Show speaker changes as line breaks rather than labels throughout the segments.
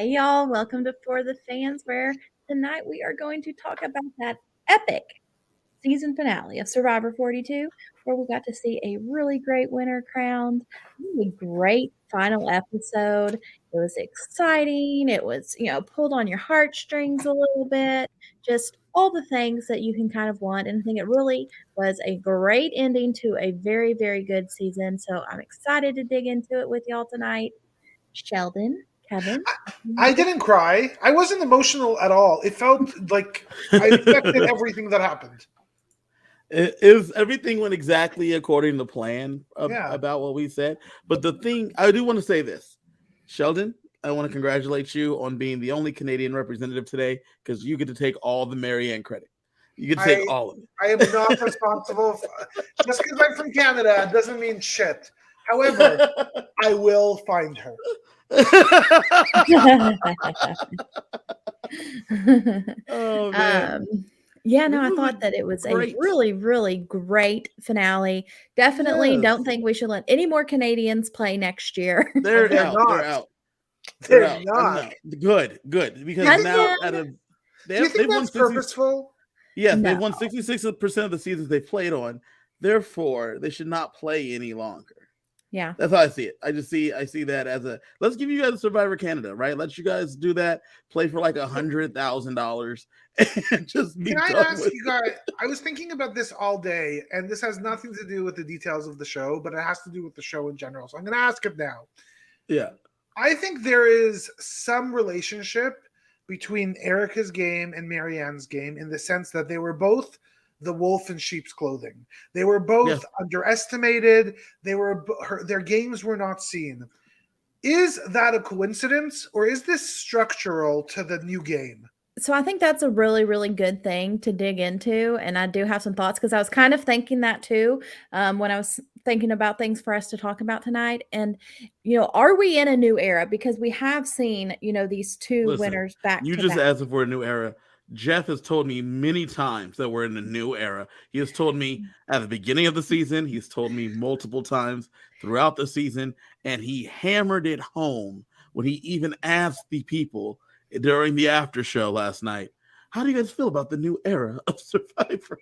Hey, y'all. Welcome to For the Fans, where tonight we are going to talk about that epic season finale of Survivor 42, where we got to see a really great winner crowned, really great final episode. It was exciting. It was, pulled on your heartstrings a little bit, just all the things that you can kind of want. And I think it really was a great ending to a very, very good season. So I'm excited to dig into it with y'all tonight. Sheldon, Kevin.
I didn't cry. I wasn't emotional at all. It felt like I expected everything that happened.
Everything went exactly according to plan about what we said. But the thing, I do want to say this. Sheldon, I want to congratulate you on being the only Canadian representative today because you get to take all the Maryanne credit. You get to take all of it.
I am not responsible. Just because I'm from Canada doesn't mean shit. However, I will find her.
Oh man. I thought that it was a really, really great finale. Definitely don't think we should let any more Canadians play next year.
They're out. They're not. Good. Because now
do you think that's purposeful?
Yes, they've won 66% of the seasons they've played on. Therefore, they should not play any longer.
Yeah,
that's how I see it. I see that as a let's give you guys a Survivor Canada, right? Let you guys do that, play for like $100,000, and just be.
Can I ask you guys? I was thinking about this all day, and this has nothing to do with the details of the show, but it has to do with the show in general. So I'm going to ask it now.
Yeah,
I think there is some relationship between Erica's game and Maryanne's game in the sense that they were both the wolf in sheep's clothing. They were both underestimated. Their games were not seen. Is that a coincidence, or is this structural to the new game?
So I think that's a really, really good thing to dig into, and I do have some thoughts because I was kind of thinking that too when I was thinking about things for us to talk about tonight. And are we in a new era? Because we have seen these two winners back.
You just asked if we're a new era. Jeff has told me many times that we're in a new era. He has told me at the beginning of the season. He's told me multiple times throughout the season. And he hammered it home when he even asked the people during the after show last night, how do you guys feel about the new era of Survivor?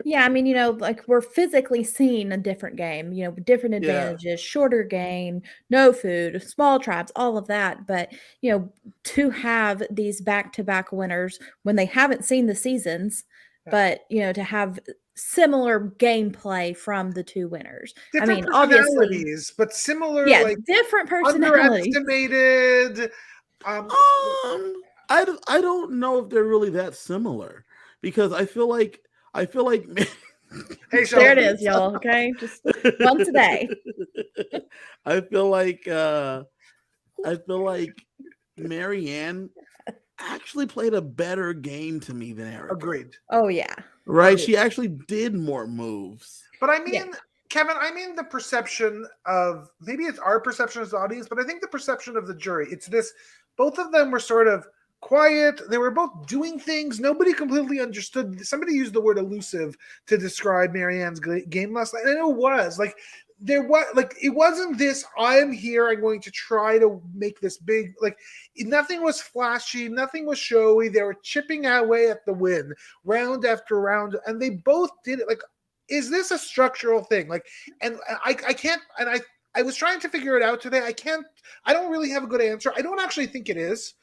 Yeah, I mean, like we're physically seeing a different game, different advantages, shorter game, no food, small tribes, all of that. But, to have these back-to-back winners when they haven't seen the seasons, but, to have similar gameplay from the two winners.
Different obviously, but similar,
different personalities.
Underestimated.
I don't know if they're really that similar because I feel like
hey,
Sheldon. There it is, y'all. Okay, just once a day.
I feel like Maryanne actually played a better game to me than Erica.
Agreed.
Oh yeah.
Right.
Agreed.
She actually did more moves.
But I mean, Kevin, the perception of, maybe it's our perception as the audience, but I think the perception of the jury, it's this, both of them were sort of quiet. They were both doing things. Nobody completely understood. Somebody used the word elusive to describe Maryanne's game last night. And it was it wasn't this, I'm here, I'm going to try to make this big, nothing was flashy, nothing was showy. They were chipping away at the win round after round. And they both did it. Is this a structural thing? And I can't, and I was trying to figure it out today. I don't really have a good answer. I don't actually think it is.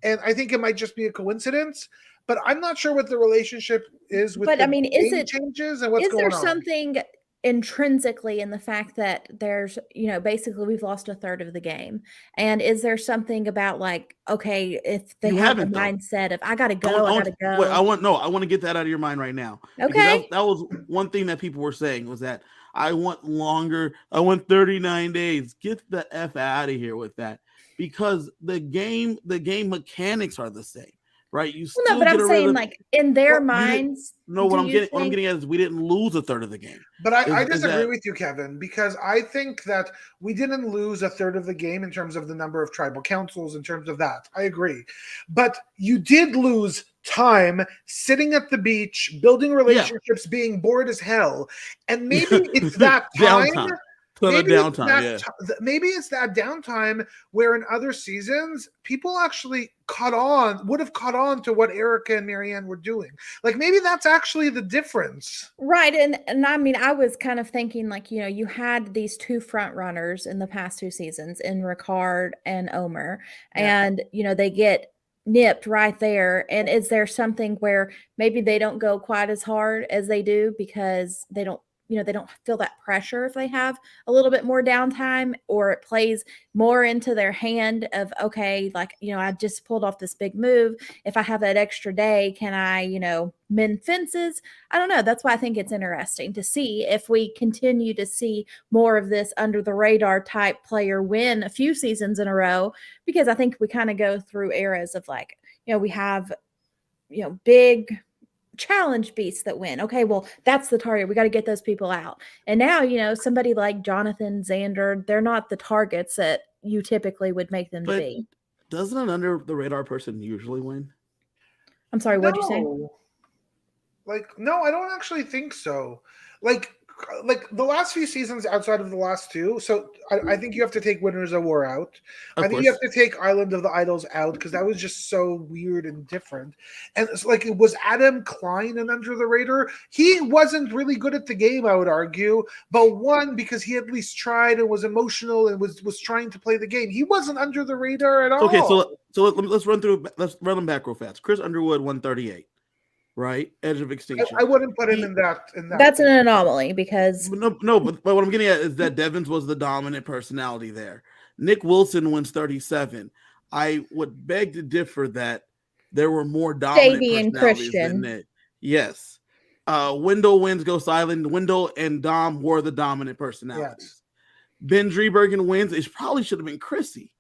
And I think it might just be a coincidence, but I'm not sure what the relationship is with changes and what's going on.
Is there something intrinsically in the fact that there's, basically we've lost a third of the game? And is there something about okay, if they have a mindset of, I got to go.
Wait, I want to get that out of your mind right now.
Okay.
That was one thing that people were saying was that I want longer. I want 39 days. Get the F out of here with that. Because the game mechanics are the same, right?
But I'm saying, in their minds.
What I'm getting at is we didn't lose a third of the game.
But I disagree with you, Kevin, because I think that we didn't lose a third of the game in terms of the number of tribal councils, in terms of that. I agree. But you did lose time sitting at the beach, building relationships, being bored as hell. And maybe it's that time.
So the
maybe it's
downtime,
that
yeah.
maybe it's that downtime where in other seasons people actually would have caught on to what Erica and Maryanne were doing. Like maybe that's actually the difference.
Right. And I mean, I was kind of thinking like, you had these two front runners in the past two seasons in Ricard and Omer,
Yeah.
and they get nipped right there. And is there something where maybe they don't go quite as hard as they do because they don't feel that pressure if they have a little bit more downtime, or it plays more into their hand of, okay, like, I just pulled off this big move. If I have that extra day, can I, mend fences? I don't know. That's why I think it's interesting to see if we continue to see more of this under the radar type player win a few seasons in a row, because I think we kind of go through eras of like, we have, big challenge beasts that win. Okay, well, that's the target. We got to get those people out. And now, somebody like Jonathan, Xander, they're not the targets that you typically would make them to be.
Doesn't an under the radar person usually win?
I'm sorry, what'd you say?
No, I don't actually think so. Like the last few seasons outside of the last two. So I think you have to take Winners of War out. I think you have to take Island of the Idols out because that was just so weird and different. And it's like it was Adam Klein and Under the Radar. He wasn't really good at the game, I would argue, but won because he at least tried and was emotional and was trying to play the game. He wasn't under the radar at all.
Okay, so let's run them back real fast. Chris Underwood 138. Right, Edge of Extinction.
I wouldn't put him in that.
That's an anomaly because
no, but what I'm getting at is that Devins was the dominant personality there. Nick Wilson wins 37. I would beg to differ that there were more dominant
JB and
personalities
Christian.
than Nick. Yes, Wendell wins Ghost Island. Wendell and Dom were the dominant personalities.
Yes.
Ben Driebergen wins. It probably should have been Chrissy,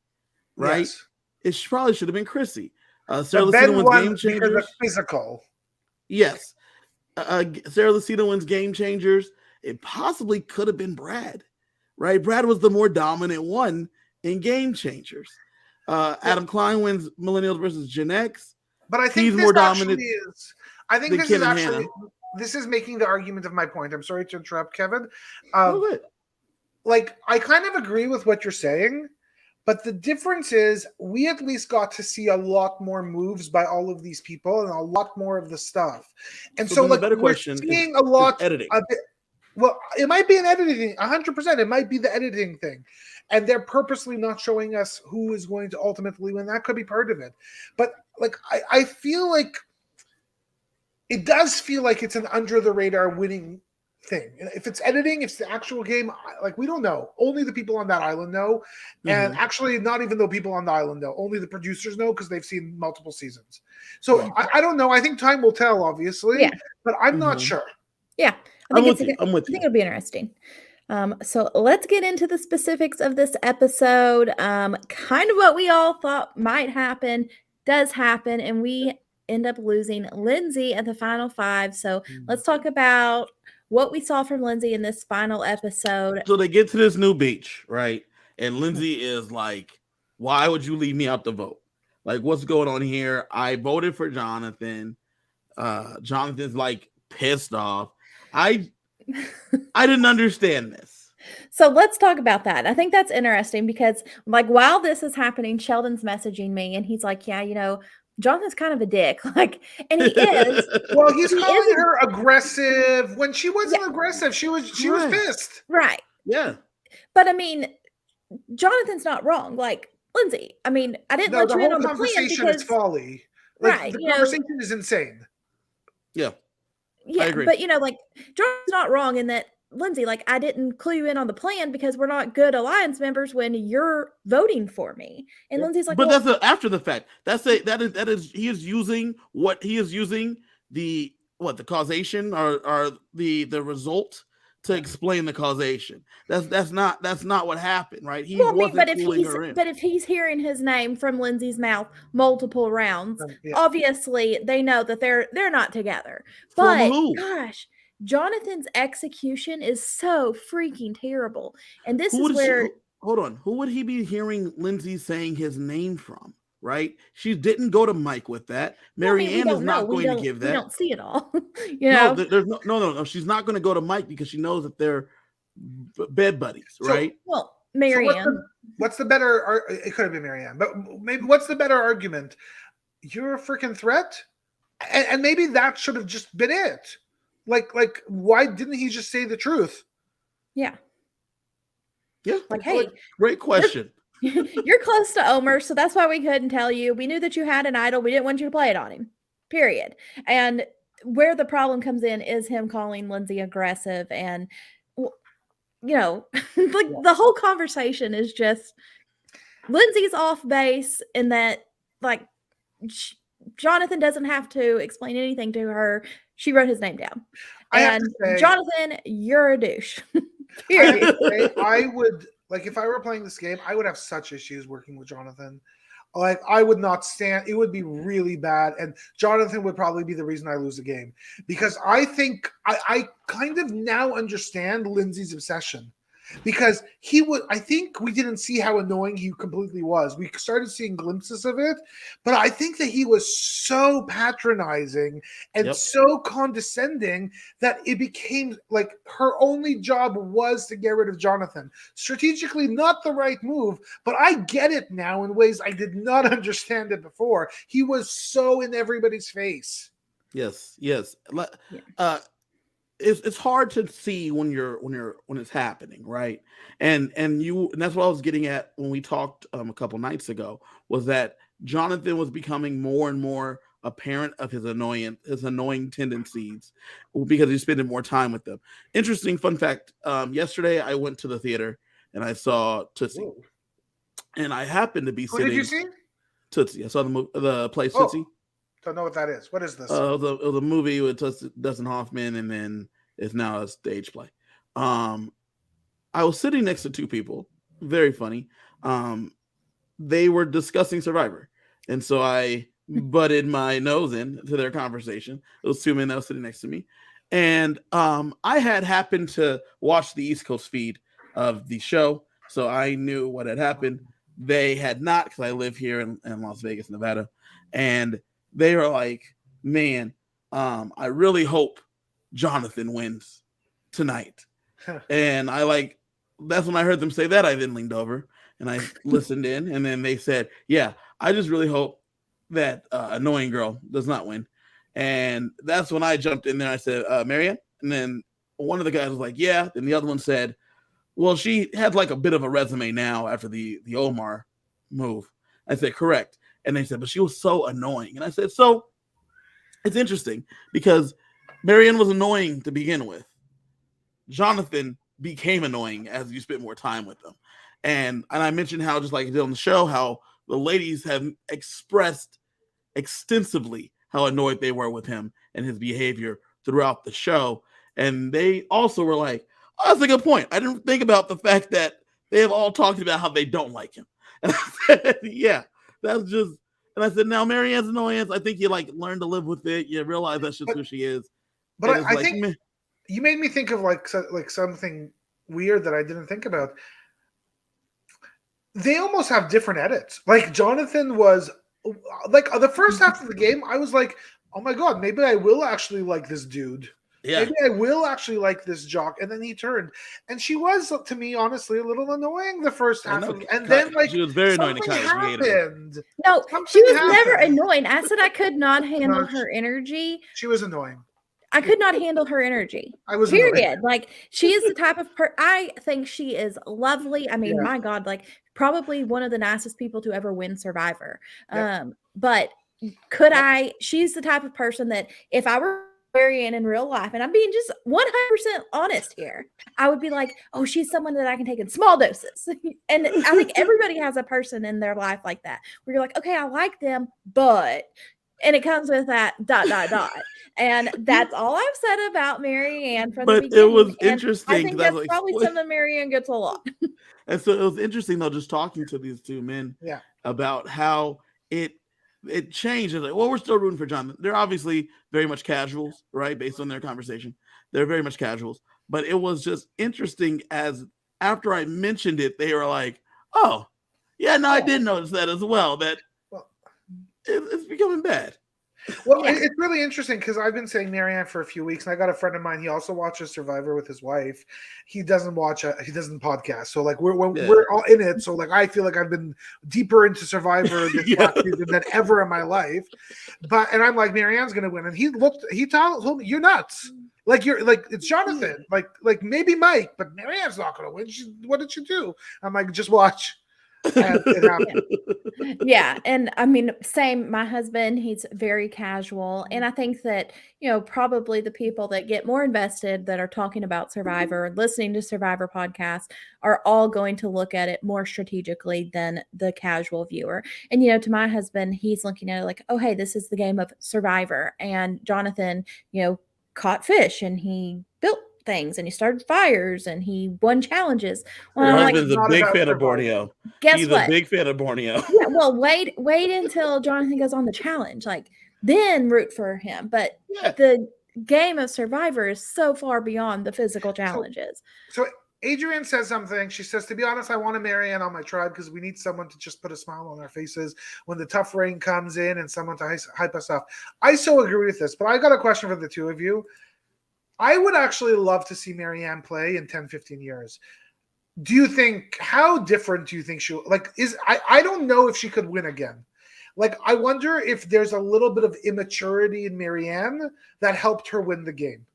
right?
Yes.
It probably should have been Chrissy. Sarah
Ben
Lucina
won
wins Game
because
Changers.
of physical.
Yes. Sarah Lucina wins Game Changers. It possibly could have been Brad, right? Brad was the more dominant one in Game Changers. Adam Klein wins Millennials versus Gen X.
But I think
he's
this
more dominant.
I think
than
this
Ken
is
and
actually
Hannah.
this is making the argument of my point. I'm sorry to interrupt, Kevin. Like I kind of agree with what you're saying. But the difference is we at least got to see a lot more moves by all of these people and a lot more of the stuff. And so
the
like
better
we're
question
seeing a lot
editing.
Well, it might be an editing 100%. It might be the editing thing. And they're purposely not showing us who is going to ultimately win. That could be part of it. But like I feel like it does feel like it's an under the radar winning thing. If it's editing, if it's the actual game, like we don't know. Only the people on that island know. And actually not even the people on the island know. Only the producers know because they've seen multiple seasons. So I don't know. I think time will tell, obviously. Yeah. But I'm not sure.
Yeah.
I'm with you.
I think it'll be interesting. So let's get into the specifics of this episode. Kind of what we all thought might happen does happen, and we end up losing Lindsay at the final 5. So let's talk about what we saw from Lindsay in this final episode.
So they get to this new beach, right? And Lindsay is like, why would you leave me out the vote? Like, what's going on here? I voted for Jonathan. Jonathan's like pissed off. I didn't understand this.
So let's talk about that. I think that's interesting because like while this is happening, Sheldon's messaging me and he's like, yeah, Jonathan's kind of a dick. Like, and he is.
Well, he's calling her aggressive when she wasn't aggressive. She was pissed.
Right.
Yeah.
But I mean, Jonathan's not wrong. Like, Lindsay, I mean, I didn't let you in on the plan because
is folly.
Like,
the conversation is insane.
Yeah.
Yeah, but like Jonathan's not wrong in that, Lindsay, like I didn't clue you in on the plan because we're not good alliance members when you're voting for me. And Lindsay's like,
but that's after the fact. That is he is using the causation or the result to explain the causation. That's not what happened, right? He wasn't fooling her in.
But if he's hearing his name from Lindsay's mouth multiple rounds, obviously they know that they're not together. But gosh, Jonathan's execution is so freaking terrible. And this is where
hold on. Who would he be hearing Lindsay saying his name from? Right? She didn't go to Mike with that. Maryanne is not going to give that.
We don't see it all. No,
there's no. She's not going to go to Mike because she knows that bed buddies,
So-
right?
Well,
So
Maryanne.
what's the better? It could have been Maryanne, but maybe what's the better argument? You're a freaking threat, and maybe that should have just been it. Like, why didn't he just say the truth?
Yeah.
Yeah.
Like, hey,
Great question.
you're close to Omer, so that's why we couldn't tell you. We knew that you had an idol. We didn't want you to play it on him. Period. And where the problem comes in is him calling Lindsay aggressive, and like the whole conversation is just Lindsay's off base in that, like, Jonathan doesn't have to explain anything to her. She wrote his name down.
I have
And
to say,
Jonathan, you're a douche.
I have
Period.
to say, I would like if I were playing this game, I would have such issues working with Jonathan. Like I would not stand. It would be really bad, and Jonathan would probably be the reason I lose the game because I think I kind of now understand Lindsay's obsession. Because he would, I think we didn't see how annoying he completely was. We started seeing glimpses of it, but I think that he was so patronizing and so condescending that it became like her only job was to get rid of Jonathan. Strategically, not the right move, but I get it now in ways I did not understand it before. He was so in everybody's face.
Yes. It's hard to see when it's happening, right? And that's what I was getting at when we talked a couple nights ago, was that Jonathan was becoming more and more apparent of his annoying tendencies because he's spending more time with them. Interesting fun fact: yesterday I went to the theater and I saw Tootsie, and I happened to be
Who
sitting.
did you see?
Tootsie. I saw the play Tootsie.
Don't know what that is. What is this?
It was a movie with Dustin Hoffman, and then it's now a stage play. I was sitting next to two people, very funny. They were discussing Survivor, and so I butted my nose into their conversation. It was two men that was sitting next to me, and I had happened to watch the East Coast feed of the show, so I knew what had happened. They had not, because I live here in Las Vegas, Nevada, and they were like, man, I really hope Jonathan wins tonight. And that's when I heard them say that. I then leaned over and I listened in, and then they said, yeah, I just really hope that annoying girl does not win. And that's when I jumped in there. I said, Maryanne. And then one of the guys was like, yeah. Then the other one said, well, she had like a bit of a resume now after the Omar move. I said, correct. And they said, but she was so annoying. And I said, so it's interesting because Maryanne was annoying to begin with. Jonathan became annoying as you spent more time with them. And I mentioned how, just like I did on the show, how the ladies have expressed extensively how annoyed they were with him and his behavior throughout the show. And they also were like, oh, that's a good point. I didn't think about the fact that they have all talked about how they don't like him. And I said, yeah, that's just, and I said, now Maryanne's annoyance, I think you like learn to live with it. You realize that's just who she is.
But I think you made me think of like something weird that I didn't think about. They almost have different edits. Like Jonathan was like the first half of the game, I was like, oh my God, maybe I will actually like this dude. Yeah. Maybe I will actually like this jock. And then he turned. And she was, to me, honestly, a little annoying the first half of it. And then like
she was very annoying to
something happened.
No, she was never annoying. I said I could not handle her energy.
She was annoying.
I could not handle her energy.
I was
period.
Annoying.
Like she is the type of I think she is lovely. I mean, my God, like probably one of the nicest people to ever win Survivor. But could she's the type of person that if I were Maryanne in real life, and I'm being just 100% honest here, I would be like, oh, she's someone that I can take in small doses. And I think everybody has a person in their life like that, where you're like, okay, I like them, but, and it comes with that ... And that's all I've said about Maryanne from the beginning.
It was interesting.
I think that's probably something Maryanne gets a lot.
And so it was interesting though, just talking to these two men about how it changed. It's like, well, we're still rooting for Jonathan. They're obviously very much casuals, right? Based on their conversation, they're very much casuals. But it was just interesting as after I mentioned it, they were like, "Oh, yeah, no, I did notice that as well. That it's becoming bad."
Well,
Yeah.
it's really interesting because I've been saying Maryanne for a few weeks, and I got a friend of mine. He also watches Survivor with his wife. He doesn't he doesn't podcast. So like we're all in it. So like I feel like I've been deeper into Survivor this last season than ever in my life. And I'm like, Maryanne's gonna win, and he told me, you're nuts. Like you're like it's Jonathan, like maybe Mike, but Maryanne's not gonna win. What did you do? I'm like, just watch. And it happened.
Yeah, and I mean, same. My husband, he's very casual, and I think that probably the people that get more invested, that are talking about Survivor and listening to Survivor podcasts, are all going to look at it more strategically than the casual viewer. And to my husband, he's looking at it like, oh, hey, this is the game of Survivor, and Jonathan, caught fish, and he built things, and he started fires, and he won challenges. Well,
Your
I'm like,
husband's a big fan of Borneo.
guess
He's
what?
a big fan of Borneo.
Yeah, well, wait until Jonathan goes on the challenge, like then root for him. But the game of Survivor is so far beyond the physical challenges.
So Adrienne says something. She says, to be honest, I want to Maryanne on my tribe because we need someone to just put a smile on our faces when the tough rain comes in and someone to hype us up. I so agree with this, but I got a question for the two of you. I would actually love to see Maryanne play in 10, 15 years. Do you think, how different do you think I don't know if she could win again. Like, I wonder if there's a little bit of immaturity in Maryanne that helped her win the game.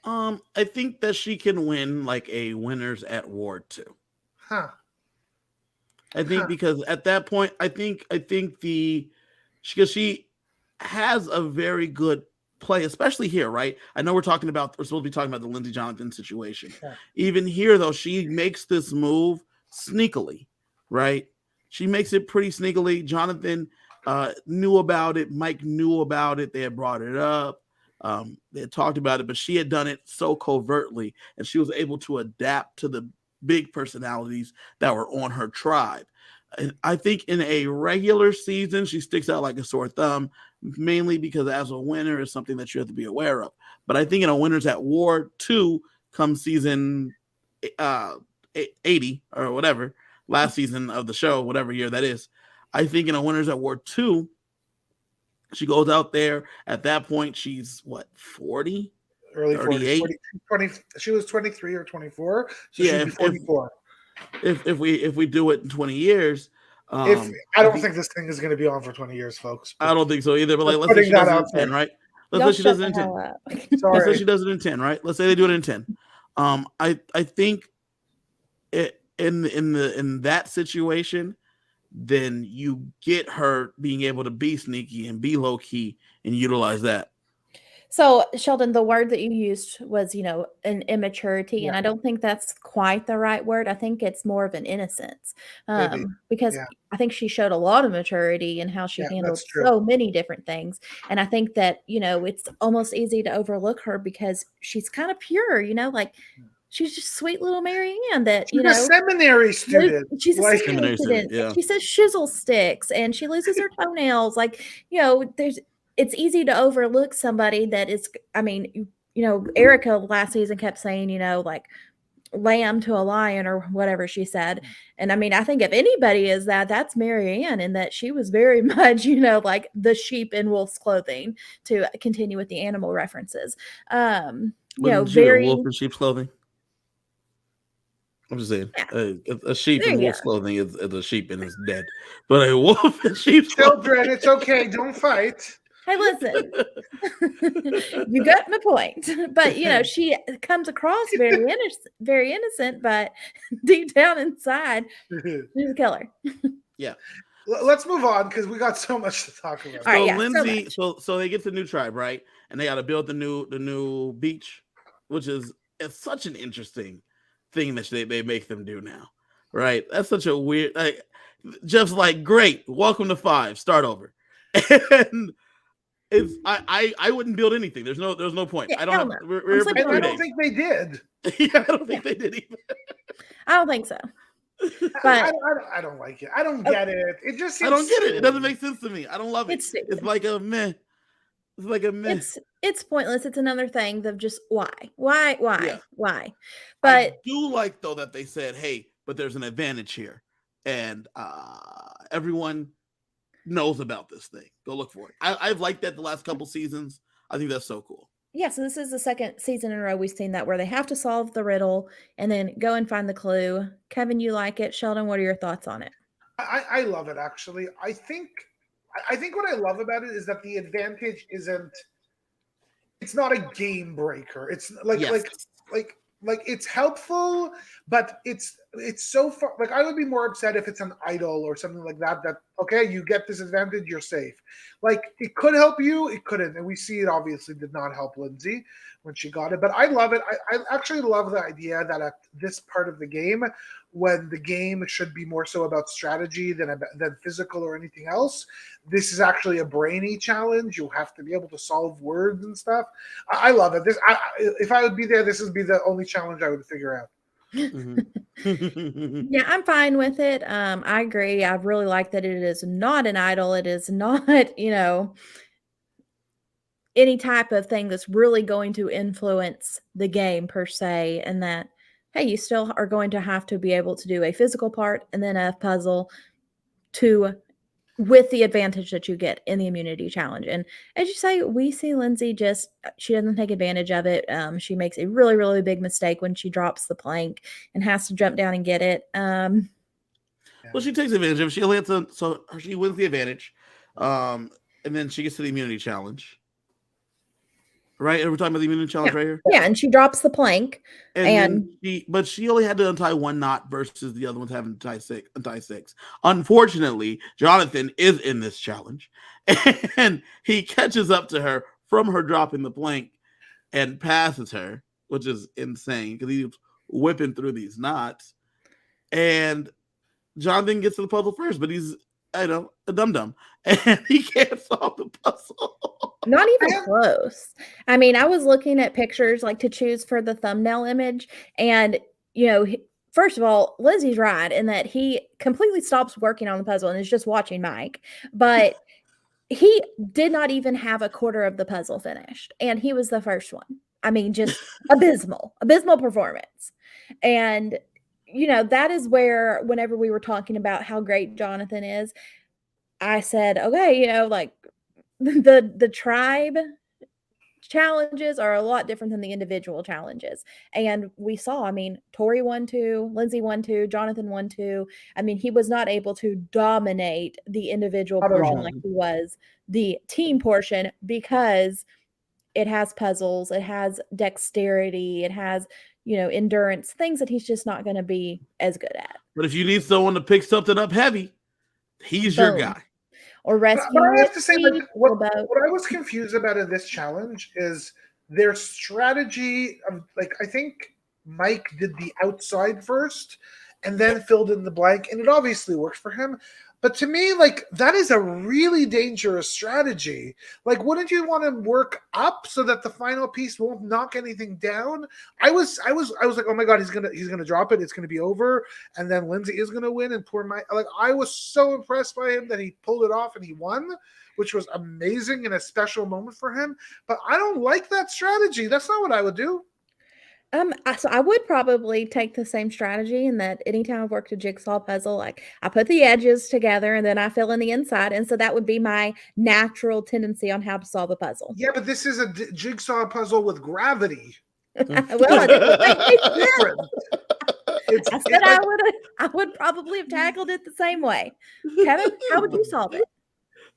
I think that she can win like a winners at War 2.
Huh.
I think because at that point, I think because she has a very good play, especially here, right? I know we're supposed to be talking about the Lindsay Jonathan situation. Yeah. Even here, though, she makes this move sneakily, right? She makes it pretty sneakily. Jonathan knew about it. Mike knew about it. They had brought it up. They had talked about it, but she had done it so covertly, and she was able to adapt to the big personalities that were on her tribe. And I think in a regular season, she sticks out like a sore thumb, mainly because as a winner is something that you have to be aware of. But I think in a Winners at War 2, come season 80 or whatever, last season of the show, whatever year that is, I think in a Winners at War 2, she goes out there. At that point, she's 40?
Early 40s. 20, she was 23 or 24. So she'd be 44.
If we do it in 20 years,
I don't think this thing is going to be on for 20 years, folks.
I don't think so either. But let's say she does it in 10, right? Let's say she does it in 10. Let's say she does it in 10, right? Let's say they do it in 10. I think in that situation, then you get her being able to be sneaky and be low key and utilize that.
So, Sheldon, the word that you used was, an immaturity, and I don't think that's quite the right word. I think it's more of an innocence, because I think she showed a lot of maturity in how she handled so many different things. And I think that, it's almost easy to overlook her because she's kind of pure, like she's just sweet little Maryanne that,
she's a seminary student.
She's a seminary student. Yeah. She says shizzle sticks and she loses her toenails. Like, it's easy to overlook somebody that is, Erica last season kept saying, like lamb to a lion or whatever she said. And I think if anybody is that's Maryanne, and that she was very much, like the sheep in wolf's clothing, to continue with the animal references.
Very wolf in sheep's clothing. I'm just saying, a sheep in wolf's clothing is a sheep and is dead. But a wolf in sheep's clothing.
Children, it's okay. Don't fight.
Hey, listen, you got my point. But, she comes across very innocent, but deep down inside, she's a killer.
Yeah.
Let's move on because we got so much to talk about.
So Lindsay, so they get the new tribe, right? And they got to build the new beach, which is such an interesting thing that they make them do now, right? That's such a weird, Jeff's like, great, welcome to 5, start over. And it's I wouldn't build anything. There's no point.
Yeah,
I don't think they did.
Yeah, I don't think they did either.
I don't think so.
But I don't like it. I don't get it. It just seems
I don't get it. It doesn't make sense to me. I don't love it. It's like a meh. It's like a meh.
It's pointless. It's another thing of just why. But
I do like though that they said, hey, but there's an advantage here, and everyone knows about this thing. Go look for it. I've liked that the last couple seasons. I think that's so cool.
Yeah, so this is the second season in a row we've seen that where they have to solve the riddle and then go and find the clue. Kevin, you like it. Sheldon, what are your thoughts on it?
I love it, actually. I think what I love about it is that the advantage isn't, it's not a game breaker. It's like it's helpful, but it's so far, like I would be more upset if it's an idol or something like that, okay, you get this advantage, you're safe. Like it could help you, it couldn't, and we see it obviously did not help Lindsay when she got it. But I love it. I actually love the idea that at this part of the game, when the game should be more so about strategy than physical or anything else, this is actually a brainy challenge. You have to be able to solve words and stuff. I love it. If I would be there, this would be the only challenge I would figure out.
Yeah, I'm fine with it. I agree. I really like that it is not an idol. It is not, any type of thing that's really going to influence the game per se, and that, hey, you still are going to have to be able to do a physical part and then a puzzle with the advantage that you get in the immunity challenge. And as you say, we see Lindsay she doesn't take advantage of it. She makes a really, really big mistake when she drops the plank and has to jump down and get it.
Well, she takes advantage of it. She only has to, so she wins the advantage. And then she gets to the immunity challenge. Right? Are we talking about the immunity challenge right here?
Yeah, and she drops the plank.
But she only had to untie one knot versus the other ones having to untie six. Unfortunately, Jonathan is in this challenge, and he catches up to her from her dropping the plank and passes her, which is insane because he's whipping through these knots. And Jonathan gets to the puzzle first, but he's a dum-dum, and he can't solve the puzzle.
Not even close. I mean, I was looking at pictures like to choose for the thumbnail image, and first of all, Lindsay's right in that he completely stops working on the puzzle and is just watching Mike, but he did not even have a quarter of the puzzle finished, and he was the first one. I mean, just abysmal performance. And that is where, whenever we were talking about how great Jonathan is, I said, okay, like the tribe challenges are a lot different than the individual challenges. And we saw, I mean, Tori won 2, Lindsay won 2, Jonathan won 2. I mean, he was not able to dominate the individual portion like he was the team portion, because it has puzzles, it has dexterity, it has endurance, things that he's just not going to be as good at.
But if you need someone to pick something up heavy, he's your guy.
Or rescue.
But I have to say, like, what I was confused about in this challenge is their strategy of, like, I think Mike did the outside first and then filled in the blank, and it obviously worked for him. But to me, like, that is a really dangerous strategy. Like, wouldn't you want to work up so that the final piece won't knock anything down? I was like, oh my god, he's gonna drop it. It's gonna be over, and then Lindsay is gonna win. And poor Mike, like, I was so impressed by him that he pulled it off and he won, which was amazing and a special moment for him. But I don't like that strategy. That's not what I would do.
So I would probably take the same strategy in that anytime I've worked a jigsaw puzzle, like I put the edges together and then I fill in the inside. And so that would be my natural tendency on how to solve a puzzle.
Yeah, but this is a jigsaw puzzle with gravity.
Well, I didn't I said I would probably have tackled it the same way. Kevin, how would you solve it?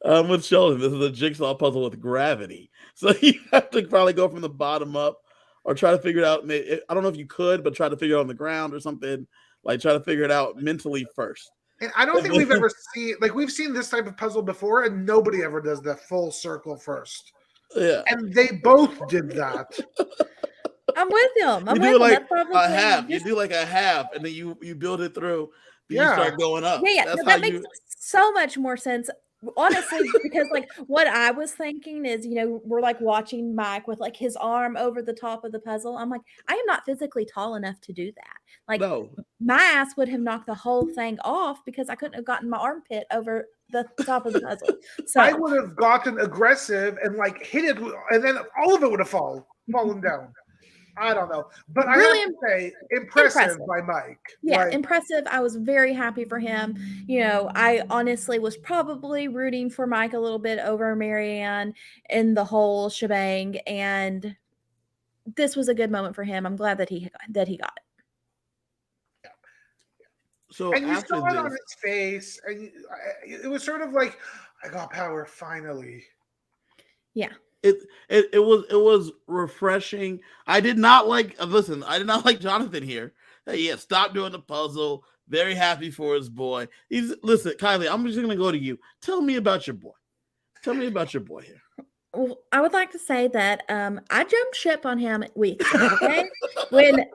With Sheldon, this is a jigsaw puzzle with gravity. So you have to probably go from the bottom up, or try to figure it out. I don't know if you could, but try to figure it out on the ground or something. Like, try to figure it out mentally first.
And I don't think we've ever seen, like, we've seen this type of puzzle before, and nobody ever does the full circle first.
Yeah.
And they both did that.
I'm with them.
You do like a half. You do like a half, and then you build it through. You start going up.
Yeah. That makes so much more sense. Honestly, because like what I was thinking is, we're like watching Mike with like his arm over the top of the puzzle. I'm like, I am not physically tall enough to do that. Like, my ass would have knocked the whole thing off because I couldn't have gotten my armpit over the top of the puzzle. So
I would have gotten aggressive and like hit it, and then all of it would have fallen down. I don't know. But I
Really
have to say, impressive
impressive.
by Mike.
Yeah,
Like,
impressive. I was very happy for him. I honestly was probably rooting for Mike a little bit over Maryanne in the whole shebang, and this was a good moment for him. I'm glad that he got it.
So
and you
after
saw it on
this,
his face, and it was sort of like, I got power finally.
Yeah.
it was refreshing. I did not like Jonathan here. Hey, yeah, stop doing the puzzle. Very happy for his boy. Listen, Kiley, I'm just gonna go to you. Tell me about your boy. Tell me about your boy here.
Well, I would like to say that I jumped ship on him weeks ago. Okay, when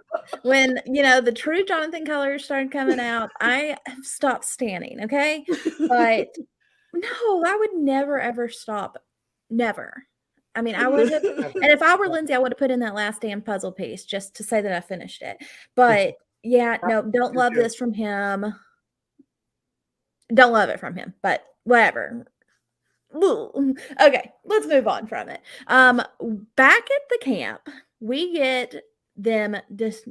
the true Jonathan colors started coming out, I stopped standing. Okay, but no, I would never ever stop. Never. I mean, I would have, and if I were Lindsay, I would have put in that last damn puzzle piece just to say that I finished it. But yeah, no, don't love this from him. Don't love it from him, but whatever. Okay, let's move on from it. Back at the camp, we get them just,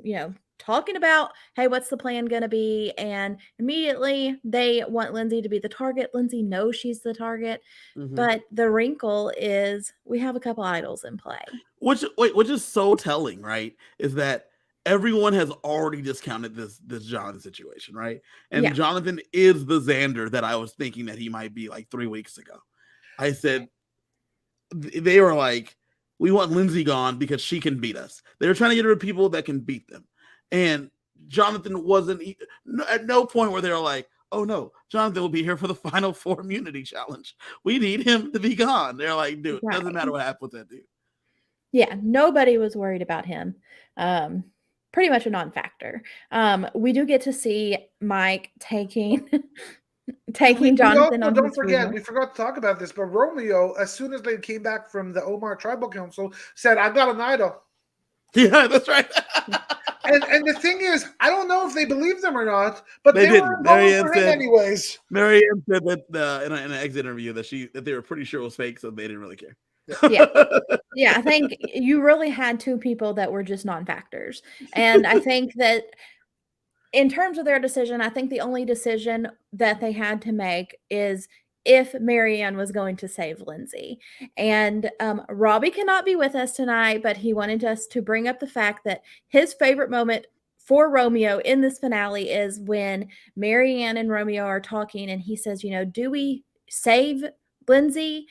talking about, hey, what's the plan going to be? And immediately they want Lindsay to be the target. Lindsay knows she's the target, but the wrinkle is we have a couple idols in play.
Which is so telling, right? Is that everyone has already discounted this Jonathan situation, right? And
Yeah.
Jonathan is the Xander that I was thinking that he might be like 3 weeks ago. I said they were like, we want Lindsay gone because she can beat us. They were trying to get rid of people that can beat them. And Jonathan wasn't at no point where they were like, oh no, Jonathan will be here for the final 4 immunity challenge. We need him to be gone. They're like, dude,
Right.
doesn't matter what happened with that dude.
Yeah, nobody was worried about him. Pretty much a non-factor. We do get to see Mike taking Jonathan on
don't
his
forget,
rumor.
we forgot to talk about this, but Romeo, as soon as they came back from the Omar Tribal Council, said, I got an idol.
Yeah, that's right.
and the thing is, I don't know if they believed them or not, but
they
were voting for him anyways.
Maryanne said that in an exit interview that they were pretty sure it was fake, so they didn't really care.
Yeah. Yeah, I think you really had 2 people that were just non-factors. And I think that in terms of their decision, I think the only decision that they had to make is if Maryanne was going to save Lindsay. And Robbie cannot be with us tonight, but he wanted us to bring up the fact that his favorite moment for Romeo in this finale is when Maryanne and Romeo are talking and he says, do we save Lindsay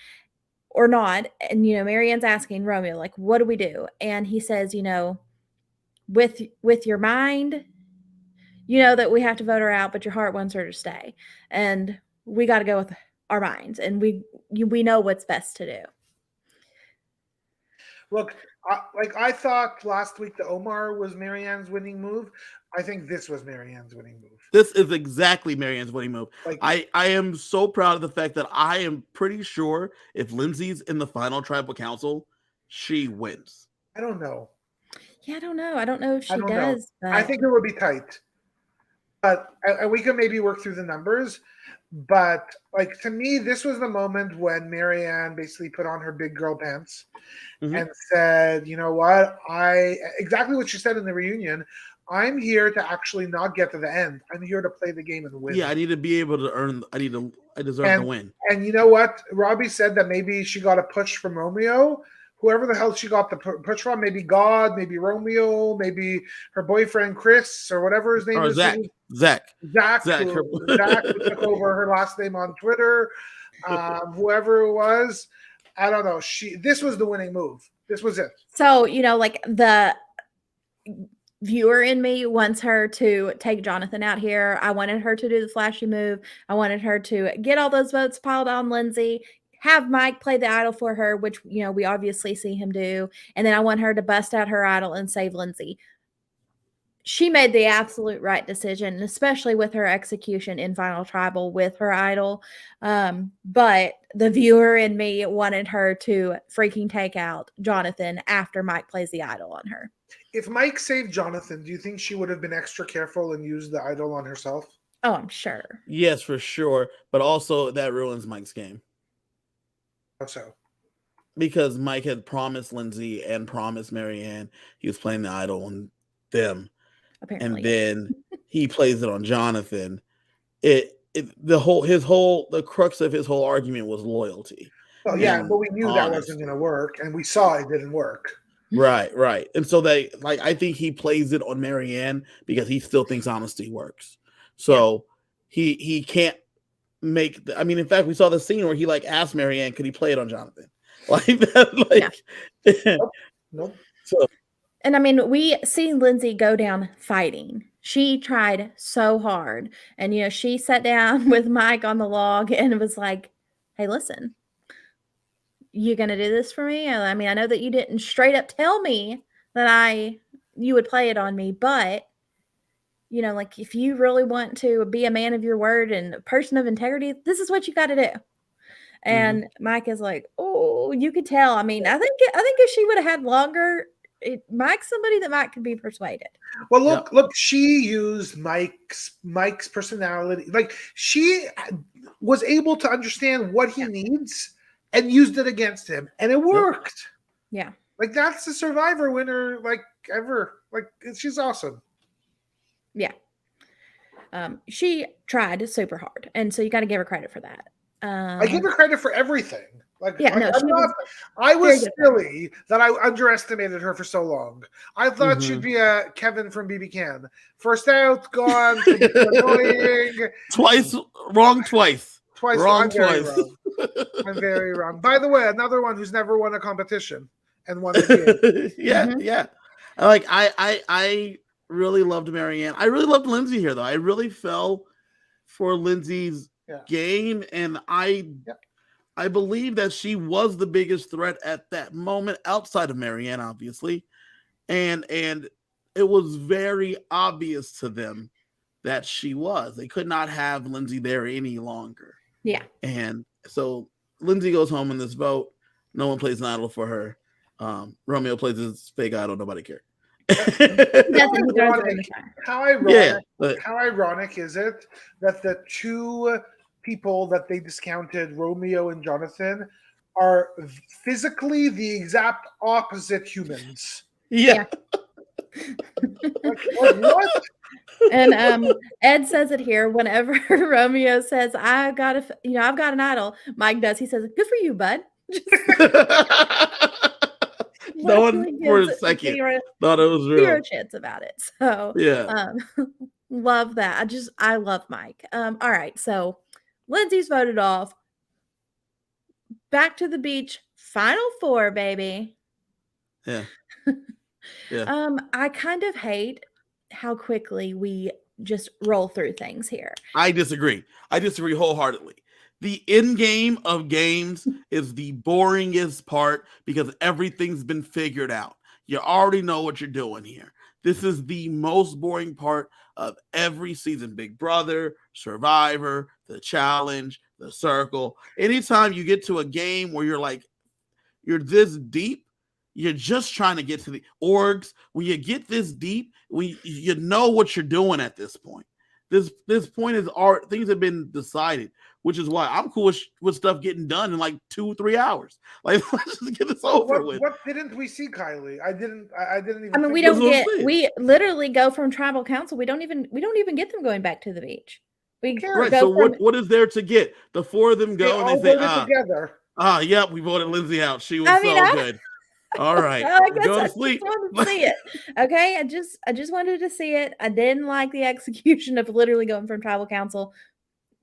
or not? And, Maryanne's asking Romeo, like, what do we do? And he says, with your mind, that we have to vote her out, but your heart wants her to stay. And we got to go with our minds, and we know what's best to do.
Look, I thought last week the Omar was Maryanne's winning move. I think this was Maryanne's winning move.
This is exactly Maryanne's winning move. I am so proud of the fact that I am pretty sure if Lindsay's in the final tribal council, she wins.
I don't know.
Yeah, I don't know. I don't know if she does. But
I think it would be tight. But we could maybe work through the numbers. But to me, this was the moment when Maryanne basically put on her big girl pants and said, you know what? Exactly what she said in the reunion. I'm here to actually not get to the end. I'm here to play the game and win.
Yeah, I need to be able to earn. I deserve to win.
And you know what? Robbie said that maybe she got a push from Romeo. Whoever the hell she got the push from, maybe God, maybe Romeo, maybe her boyfriend Chris, or whatever his name is.
Zach.
Who took over her last name on Twitter. Whoever it was, I don't know. This was the winning move. This was it.
So, the viewer in me wants her to take Jonathan out here. I wanted her to do the flashy move. I wanted her to get all those votes piled on Lindsay, have Mike play the idol for her, which, we obviously see him do. And then I want her to bust out her idol and save Lindsay. She made the absolute right decision, especially with her execution in Final Tribal with her idol. But the viewer in me wanted her to freaking take out Jonathan after Mike plays the idol on her.
If Mike saved Jonathan, do you think she would have been extra careful and used the idol on herself?
Oh, I'm sure.
Yes, for sure. But also that ruins Mike's game.
How so?
because Mike had promised Lindsay and promised Maryanne he was playing the idol on them,
Apparently,
and then he plays it on Jonathan. The crux of his whole argument was loyalty.
Well, yeah,
and
but we knew that wasn't
honesty.
going to work, and we saw it didn't work.
Right. And so I think he plays it on Maryanne because he still thinks honesty works. So he can't make in fact, we saw the scene where he asked Maryanne, could he play it on Jonathan? Like that,
Nope.
So,
and we see Lindsay go down fighting. She tried so hard. And she sat down with Mike on the log and was like, hey, listen, you gonna do this for me? I know that you didn't straight up tell me that you would play it on me, but if you really want to be a man of your word and a person of integrity, this is what you got to do. And Mike is like, oh, you could tell. I think if she would have had longer, Mike's somebody that Mike could be persuaded.
Well, look, she used Mike's personality. Like, she was able to understand what he needs and used it against him, and it worked.
Yeah.
Like, that's the Survivor winner, ever. Like, she's awesome.
Yeah. She tried super hard, and so you got to give her credit for that.
I give her credit for everything. I was silly that I underestimated her for so long. I thought she'd be a Kevin from BB Can. First out, gone, annoying.
Wrong twice.
I'm very wrong. By the way, another one who's never won a competition and won a game.
Yeah. I really loved Maryanne. I really loved Lindsay here, though. I really fell for Lindsay's game, and I believe that she was the biggest threat at that moment, outside of Maryanne, obviously, and it was very obvious to them that she was. They could not have Lindsay there any longer.
Yeah,
and so Lindsay goes home in this vote. No one plays an idol for her. Romeo plays his fake idol. Nobody cared.
How ironic is it that the two people that they discounted, Romeo and Jonathan, are physically the exact opposite humans?
Yeah.
What?
And Ed says it here. Whenever Romeo says, I've got an idol, Mike does. He says, good for you, bud.
No one for a second thought it was real.
Zero chance about it. So love that. I love Mike. All right, so Lindsay's voted off. Back to the beach. Final four, baby.
Yeah.
I kind of hate how quickly we just roll through things here.
I disagree wholeheartedly. The end game of games is the boringest part because everything's been figured out. You already know what you're doing here. This is the most boring part of every season. Big Brother, Survivor, The Challenge, The Circle. Anytime you get to a game where you're this deep, you're just trying to get to the orgs. When you get this deep, you know what you're doing at this point. This point is things have been decided, which is why I'm cool with stuff getting done in 2-3 hours. Let's just get this over with.
What didn't we see, Kiley? I didn't even.
We literally go from tribal council. We don't even get them going back to the beach.
What is there to get? The four of them go and they say,
together.
Yep, we voted Lindsay out. She was good. All right, go to sleep.
I just wanted to see it. Okay, I just wanted to see it. I didn't like the execution of literally going from tribal council.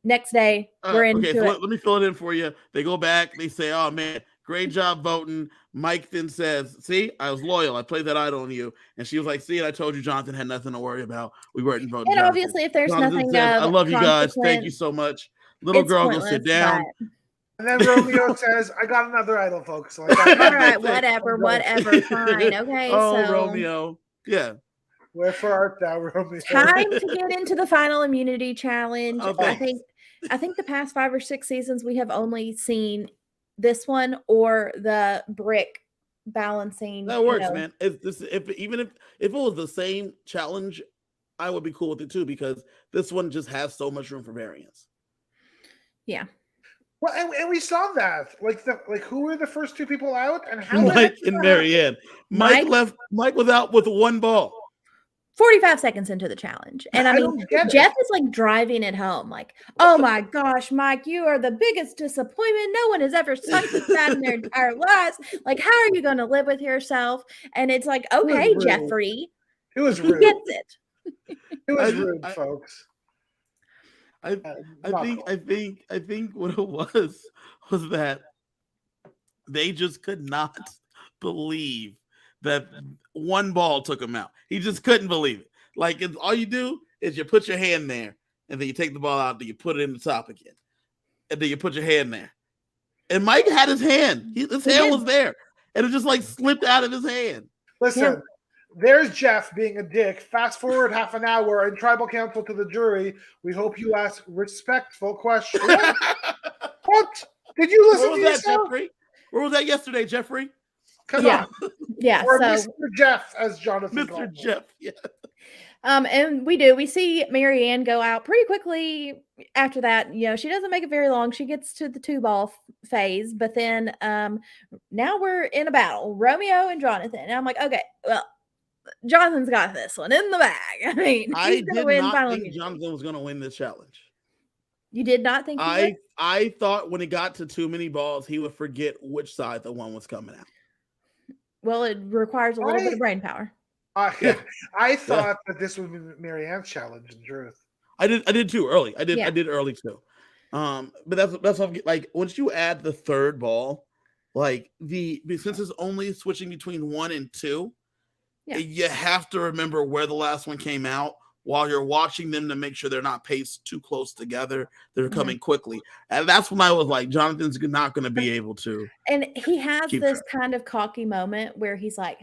Next day, we're into it.
Let me fill it in for you. They go back. They say, "Oh man, great job voting." Mike then says, "See, I was loyal. I played that idol on you." And she was like, "See, I told you Jonathan had nothing to worry about. We weren't voting."
And
Jonathan.
Obviously, if there's
Jonathan
nothing,
says, I love you guys. Thank you so much. Little girl, go sit down.
And then Romeo says, I got another idol, folks. So all
right, whatever, fine. Okay,
so Romeo. Yeah.
Wherefore art thou, Romeo?
Time to get into the final immunity challenge. Okay. I think the past 5 or 6 seasons we have only seen this one or the brick balancing.
That works, man. If it was the same challenge, I would be cool with it too, because this one just has so much room for variance.
Yeah.
Well, and we saw that. Like who were the first two people out, and how
Mike and Maryanne. Mike was out with one ball.
45 seconds into the challenge. And I mean, Jeff is like driving it home. Like, oh my gosh, Mike, you are the biggest disappointment. No one has ever sucked this bad in their entire lives. Like, how are you going to live with yourself? And it's like, okay, Jeffrey.
It was rude.
He gets it.
It was rude, folks.
I think what it was that they just could not believe that one ball took him out. He just couldn't believe it. Like, all you do is you put your hand there, and then you take the ball out, then you put it in the top again, and then you put your hand there. And Mike had his hand. His hand was there, and it just like slipped out of his hand.
Listen, there's Jeff being a dick. Fast forward half an hour, and tribal council to the jury. We hope you ask respectful questions. What? Did you listen to yourself?
Jeffrey? Where was that yesterday, Jeffrey?
Come on.
Yeah.
Or Mr. Jeff, as Jonathan called him.
Jeff, yeah.
And we see Maryanne go out pretty quickly after that. You know, she doesn't make it very long. She gets to the 2-ball phase, but then now we're in a battle, Romeo and Jonathan. And I'm like, okay, well, Jonathan's got this one in the bag. I mean,
I did not think Jonathan was going to win this challenge.
You did not think he would?
I thought when it got to too many balls, he would forget which side the one was coming out.
Well, it requires a little bit of brain power.
I thought that this would be Maryanne's challenge, in truth.
I did too early. I did early too. But that's like once you add the third ball, like since it's only switching between 1 and 2, you have to remember where the last one came out while you're watching them to make sure they're not paced too close together. They're coming quickly. And that's when I was like, Jonathan's not going to be able to. And
he has this kind of cocky moment where he's like,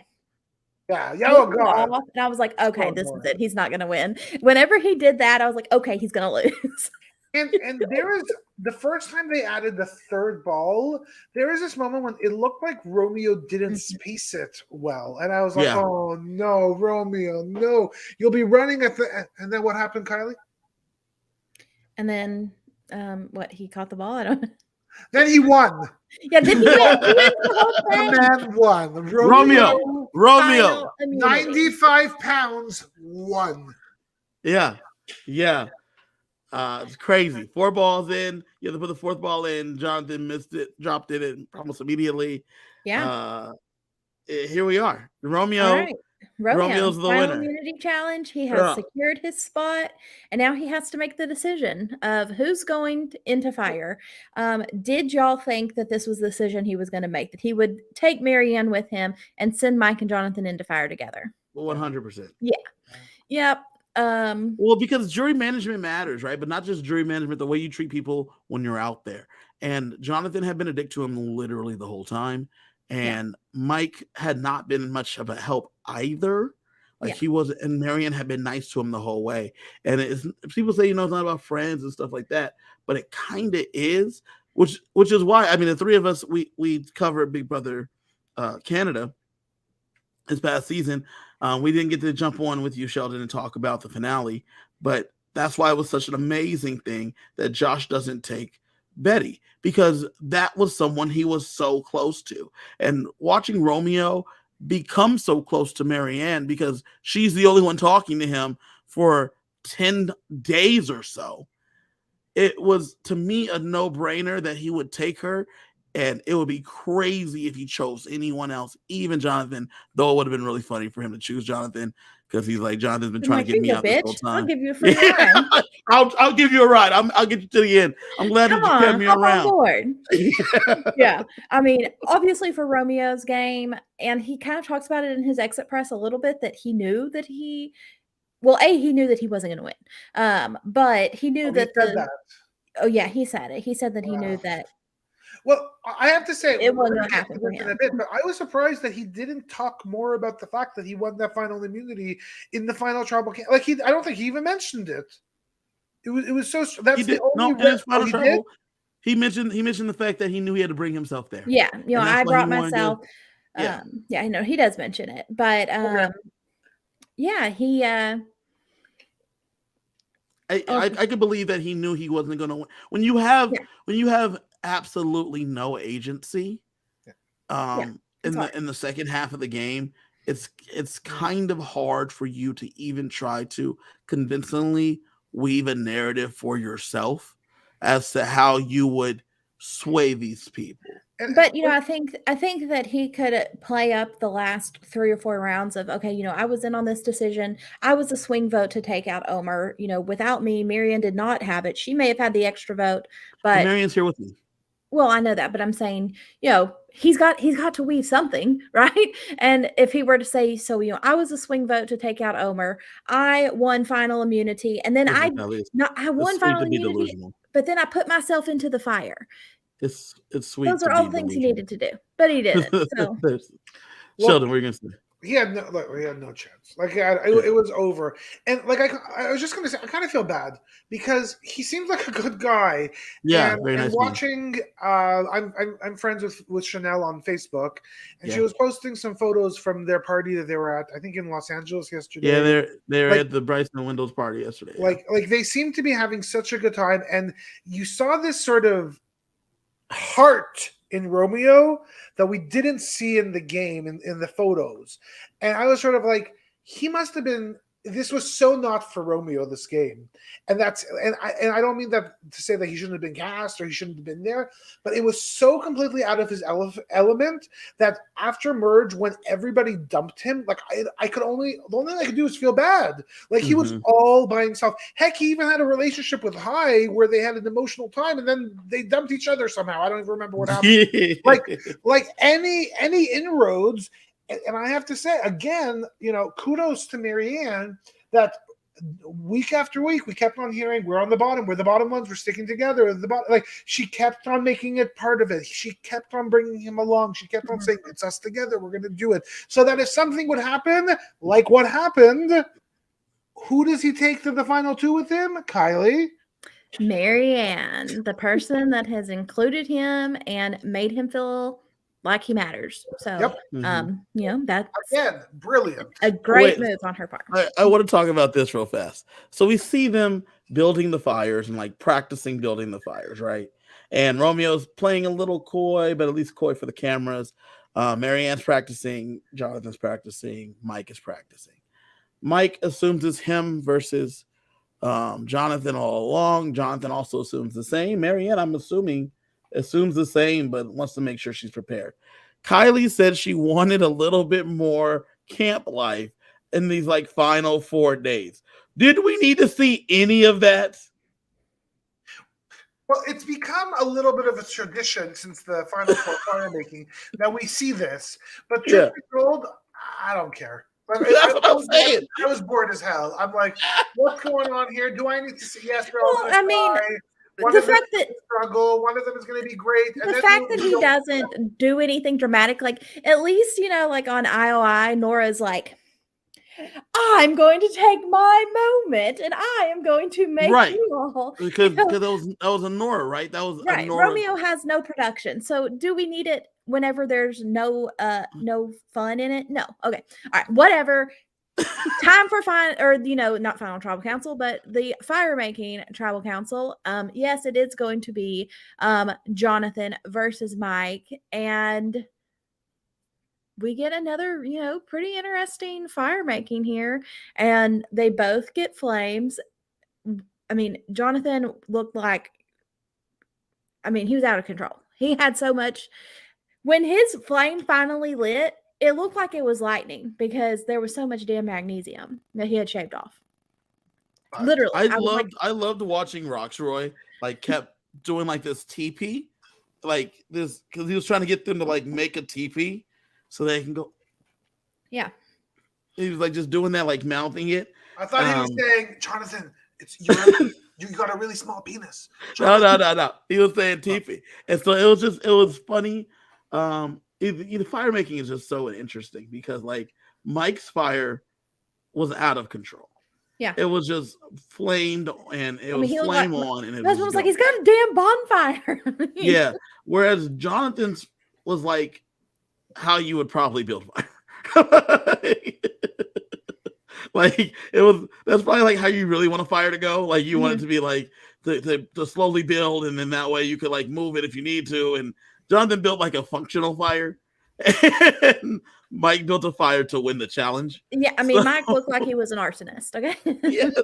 oh God.
And I was like, okay, this is it. He's not going to win. Whenever he did that, I was like, okay, he's going to lose.
And there was the first time they added the third ball, there was this moment when it looked like Romeo didn't space it well. And I was like, oh no, Romeo, no. You'll be running at the and then what happened, Kiley?
And then he caught the ball? I don't know.
Then he won.
Yeah, then he win the whole thing.
The man won.
Romeo.
95 pounds won.
Yeah. It's crazy. 4 balls in. You have to put the 4th ball in. Jonathan missed it, dropped it in almost immediately.
Yeah.
Here we are. Romeo's the winner.
Immunity challenge. He has secured his spot, and now he has to make the decision of who's going into fire. Did y'all think that this was the decision he was going to make? That he would take Maryanne with him and send Mike and Jonathan into fire together?
100%.
Yeah. Yep.
Well, because jury management matters, right? But not just jury management, the way you treat people when you're out there. And Jonathan had been a dick to him literally the whole time. And Mike had not been much of a help either. Like he wasn't, and Maryanne had been nice to him the whole way. And people say, it's not about friends and stuff like that, but it kind of is, which is why, I mean, the three of us, we covered Big Brother Canada this past season. We didn't get to jump on with you, Sheldon, and talk about the finale, but that's why it was such an amazing thing that Josh doesn't take Betty, because that was someone he was so close to. And watching Romeo become so close to Maryanne, because she's the only one talking to him for 10 days or so, it was, to me, a no-brainer that he would take her. And it would be crazy if he chose anyone else, even Jonathan, though it would have been really funny for him to choose Jonathan, because he's like, Jonathan's been trying to get me out this whole time.
I'll give you a free ride.
I'll give you a ride. I'll get you to the end. I'm glad that you kept me around.
On board. Yeah. I mean, obviously for Romeo's game, and he kind of talks about it in his exit press a little bit, that he knew that he knew that he wasn't going to win. But he knew that he said it. He said that he knew that.
Well, I have to say,
it wasn't going to happen for him.
But I was surprised that he didn't talk more about the fact that he won that final immunity in the final tribal. I don't think he even mentioned it. It was so. That's the only
trouble. He mentioned the fact that he knew he had to bring himself there.
Yeah, I brought myself. I know he does mention it, but he.
I could believe that he knew he wasn't going to win. When you have absolutely no agency.
Yeah, it's hard.
In the second half of the game, it's kind of hard for you to even try to convincingly weave a narrative for yourself as to how you would sway these people.
But I think that he could play up the last 3 or 4 rounds of, okay, I was in on this decision. I was a swing vote to take out Omer. Without me, Maryanne did not have it. She may have had the extra vote, but
Maryanne's here with me.
well, I know that, but I'm saying, he's got to weave something, right? And if he were to say, so, I was a swing vote to take out Omer. I won final immunity, and then I won final immunity, but then I put myself into the fire.
It's sweet.
Those are all the things he needed to do, but he didn't. So.
Sheldon, what are you gonna say?
He had no chance. It was over. And I was just gonna say, I kind of feel bad because he seems like a good guy.
Yeah,
and,
very nice.
And watching, I'm friends with Chanel on Facebook, and she was posting some photos from their party that they were at, I think in Los Angeles yesterday.
Yeah, they're at the Bryson Windows party yesterday.
They seem to be having such a good time, and you saw this sort of heart in Romeo that we didn't see in the game in the photos. And I was sort of like, he must have been, this was so not for Romeo, this game. And I don't mean that to say that he shouldn't have been cast or he shouldn't have been there, but it was so completely out of his element that after merge, when everybody dumped him, the only thing I could do is feel bad. He was all by himself. Heck, he even had a relationship with Hai where they had an emotional time and then they dumped each other somehow. I don't even remember what happened. Any inroads. And I have to say, again, kudos to Maryanne that week after week we kept on hearing we're on the bottom, we're the bottom ones, we're sticking together. She kept on making it part of it. She kept on bringing him along. She kept on saying it's us together. We're going to do it. So that if something would happen, like what happened, who does he take to the final 2 with him? Kiley.
Maryanne, the person that has included him and made him feel like he matters. So, that's
again brilliant.
A great move on her part.
I want to talk about this real fast. So we see them building the fires and practicing building the fires, right? And Romeo's playing a little coy, but at least coy for the cameras. Maryanne's practicing, Jonathan's practicing, Mike is practicing. Mike assumes it's him versus Jonathan all along. Jonathan also assumes the same. Maryanne, I'm assuming, assumes the same, but wants to make sure she's prepared. Kiley said she wanted a little bit more camp life in these final 4 days. Did we need to see any of that?
Well, it's become a little bit of a tradition since the Final Four fire making that we see this. But truth be told, I don't care.
That's what I'm saying.
I was bored as hell. I'm like, what's going on here? Do I need to see? Yes, girl.
Well, I mean,
the fact that struggle, one of them is going to be great.
The fact that he doesn't do anything dramatic, at least on IOI, Nora's like, I'm going to take my moment and I am going to make you all.
Because that was a Nora, right? That was
right. Romeo has no production, so do we need it whenever there's no fun in it? No. Okay. All right. Whatever. Time for not final tribal council, but the fire making tribal council. Yes, it is going to be Jonathan versus Mike, and we get another pretty interesting fire making here, and they both get flames. I mean, Jonathan looked like, he was out of control. He had so much. When his flame finally lit, it looked like it was lightning because there was so much damn magnesium that he had shaved off. Literally.
I loved watching Roxroy kept doing this teepee, this, because he was trying to get them to make a teepee so they can go.
Yeah.
He was just doing that, mouthing it.
I thought he was saying, Jonathan, you got a really small penis.
No. He was saying teepee. And so it was funny. The fire making is just so interesting because Mike's fire was out of control.
Yeah,
it was just flamed and it was flame on, and it
was like he's got a damn bonfire.
Yeah, whereas Jonathan's was how you would probably build fire. Like that's probably like how you really want a fire to go. Like you want it to be like to slowly build, and then that way you could like move it if you need to. And Jonathan built like a functional fire, and Mike built a fire to win the challenge.
Yeah, I mean, Mike looked like he was an arsonist. Okay.
Yes.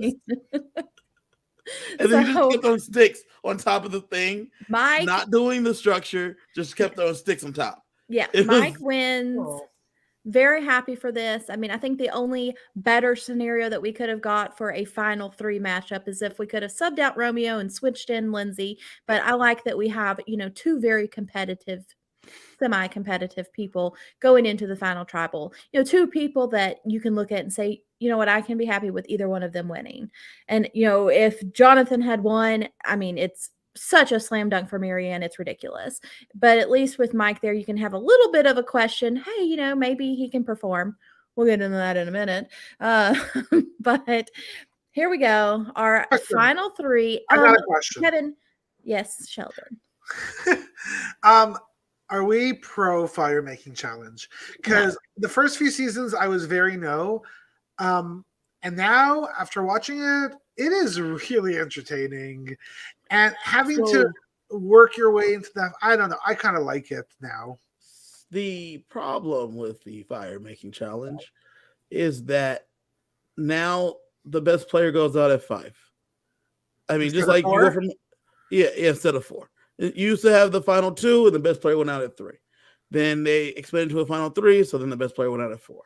And then he just kept those sticks on top of the thing.
Mike,
not doing the structure, just kept those sticks on top.
Yeah, Mike wins. Very happy for this. I mean, I think the only better scenario that we could have got for a final 3 matchup is if we could have subbed out Romeo and switched in Lindsay. But I like that we have, 2 very competitive, semi-competitive people going into the final tribal. 2 people that you can look at and say, you know what, I can be happy with either one of them winning. And, if Jonathan had won, I mean, it's such a slam dunk for Maryanne, it's ridiculous. But at least with Mike there, you can have a little bit of a question. Hey, maybe he can perform. We'll get into that in a minute. But here we go. Our final 3.
I got a question.
Kevin, yes, Sheldon.
Are we pro fire making challenge? Because the first few seasons I was very no. And now after watching it, it is really entertaining. And having to work your way into that, I don't know. I kind of like it now.
The problem with the fire making challenge is that now the best player goes out at 5. I mean, just like 4? You go from instead of 4. You used to have the final 2, and the best player went out at 3. Then they expanded to a final 3, so then the best player went out at 4.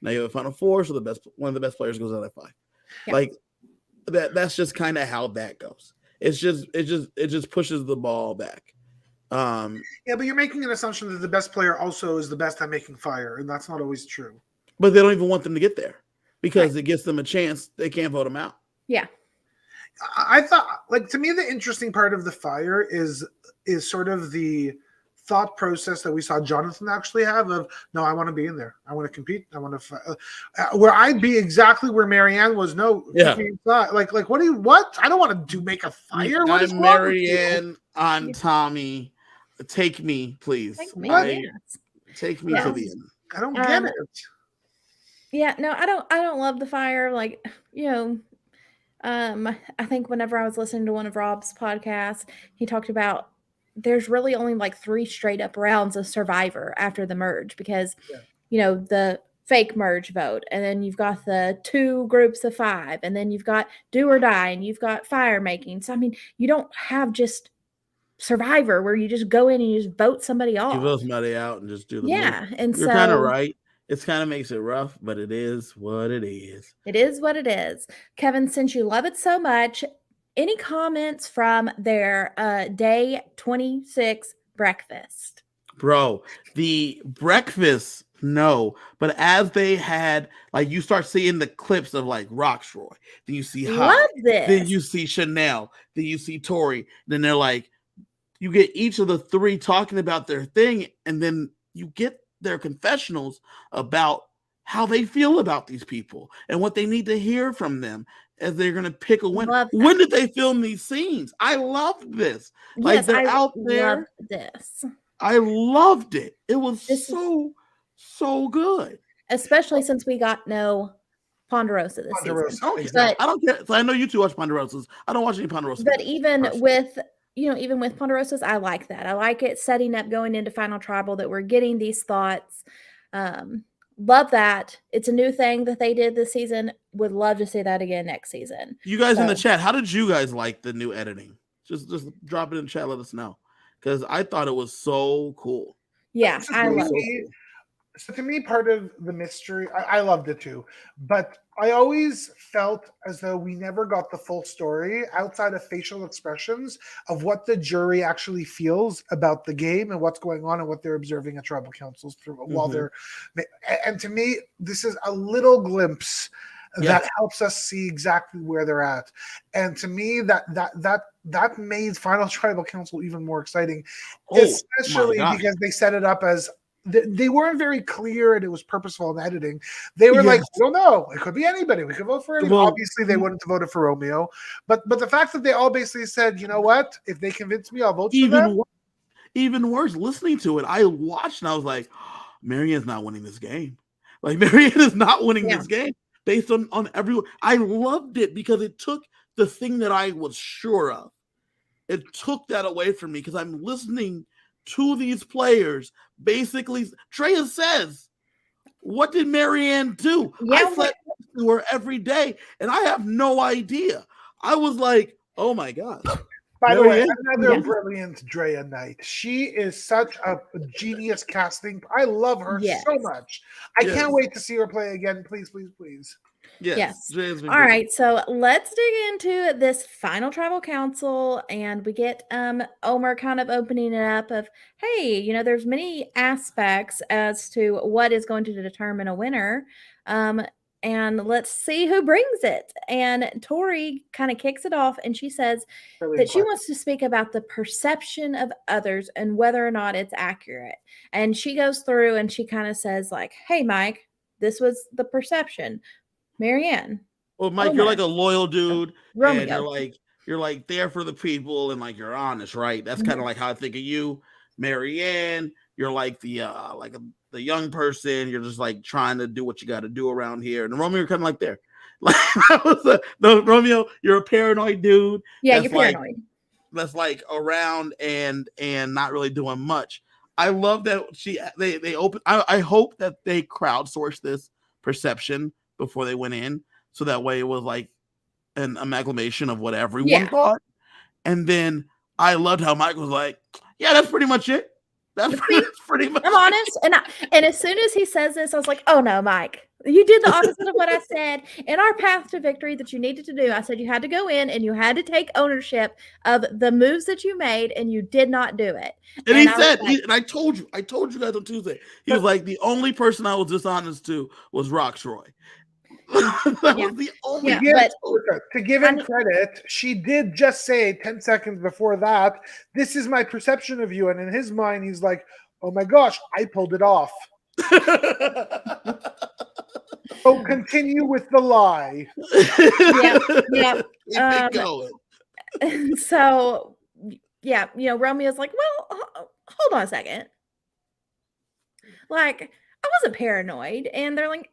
Now you have a final 4, so one of the best players goes out at 5. Yeah. Like that's just kind of how that goes. It just pushes the ball back.
Yeah, but you're making an assumption that the best player also is the best at making fire, and that's not always true.
But they don't even want them to get there because it gives them a chance. They can't vote them out.
Yeah.
I thought, to me, the interesting part of the fire is sort of the thought process that we saw Jonathan actually have of, no, I want to be in there. I want to compete. I want to where I'd be exactly where Maryanne was. No,
yeah.
Like, what? I don't want to make a fire.
I'm Maryanne on Tommy. Take me, please.
Take me,
take me to the end.
I don't get it.
Yeah, no, I don't love the fire. I think whenever I was listening to one of Rob's podcasts, he talked about there's really only 3 straight up rounds of Survivor after the merge because, the fake merge vote, and then you've got the 2 groups of 5, and then you've got do or die, and you've got fire making. So, I mean, you don't have just Survivor where you just go in and you just vote somebody off.
You vote somebody out and just do the
move. And
you're kind of right. It kind of makes it rough, but it is what it is.
It is what it is. Kevin, since you love it so much, any comments from their day 26 breakfast?
Bro, the breakfast, no. But as they had, you start seeing the clips of Rocksroy. Then you see Hot. Then you see Chanel. Then you see Tori. Then they're you get each of the 3 talking about their thing, and then you get their confessionals about how they feel about these people and what they need to hear from them as they're going to pick a winner. When did they film these scenes? I loved this.
Yes,
they're out there.
Loved this.
I loved it. It was so good.
Especially since we got no Ponderosa this season.
Okay. But, I don't care. So I know you 2 watch Ponderosas. I don't watch any Ponderosas.
But even with Ponderosas, I like that. I like it setting up going into Final Tribal that we're getting these thoughts. Love that. It's a new thing that they did this season. Would love to see that again next season.
You guys in the chat, how did you guys like the new editing? Just drop it in the chat. Let us know. Because I thought it was so cool.
Yeah, I love it.
So to me, part of the mystery, I loved it too, but I always felt as though we never got the full story outside of facial expressions of what the jury actually feels about the game and what's going on and what they're observing at tribal councils through while they're. And to me, this is a little glimpse that helps us see exactly where they're at. And to me, that made Final Tribal Council even more exciting, especially because they set it up as. They weren't very clear, and it was purposeful in editing. They were we don't know. It could be anybody. We could vote for anybody. Well, obviously, they wouldn't have voted for Romeo. But the fact that they all basically said, you know what? If they convince me, I'll vote for them.
Even worse, listening to it, I watched and I was like, Maryanne's not winning this game. Maryanne is not winning this game. based on everyone. I loved it because it took the thing that I was sure of. It took that away from me because I'm listening to these players. Basically, Treya says, what did Maryanne do?
Yeah,
I slept to her every day, and I have no idea. I was like, oh my gosh.
By the way,
Maryanne?
another brilliant Drea night. She is such a genius casting. I love her so much. I can't wait to see her play again. Please, please, please.
Yes.
Drea's been
All
great.
right, so let's dig into this final tribal council, and we get Omer kind of opening it up of, hey, you know, there's many aspects as to what is going to determine a winner. And let's see who brings it. And Tori kind of kicks it off, and she says that she wants to speak about the perception of others and whether or not it's accurate. And she goes through and she kind of says, like, hey, Mike, this was the perception. Maryanne.
Well, Mike,
Omer.
you're like a loyal dude,
Romeo.
and you're like there for the people, and like you're honest, right? That's kind of like how I think of you, Maryanne. You're like the young person. You're just like trying to do what you got to do around here. And Romeo, you're kind of like there. Like that was no Romeo. You're a paranoid dude.
Yeah, you're paranoid.
That's like around and not really doing much. I love that they open. I hope that they crowdsourced this perception before they went in, so that way it was like an amalgamation of what everyone thought. And then I loved how Mike was like, yeah, that's pretty much it. That's pretty much
I'm honest. And as soon as he says this, I was like, oh no, Mike, you did the opposite of what I said in our path to victory that you needed to do. I said you had to go in and you had to take ownership of the moves that you made, and you did not do it.
And he said, and I told you guys on Tuesday, he was like, the only person I was dishonest to was Rock Troy. That was the only
to give him credit, she did just say 10 seconds before that, this is my perception of you. And in his mind, he's like, oh my gosh, I pulled it off. So continue with the lie.
Keep going. So, yeah, you know, Romeo's like, well, hold on a second. Like, I wasn't paranoid. And they're like,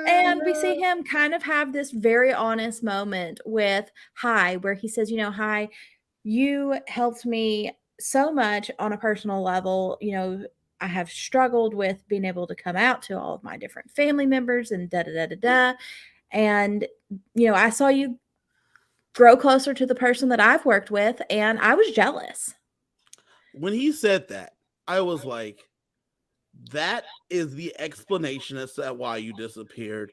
and we see him kind of have this very honest moment with Hai, where he says, you know, Hai, you helped me so much on a personal level. You know, I have struggled with being able to come out to all of my different family members and da-da-da-da-da. And, you know, I saw you grow closer to the person that I've worked with, and I was jealous.
When he said that, I was like, that is the explanation as to why you disappeared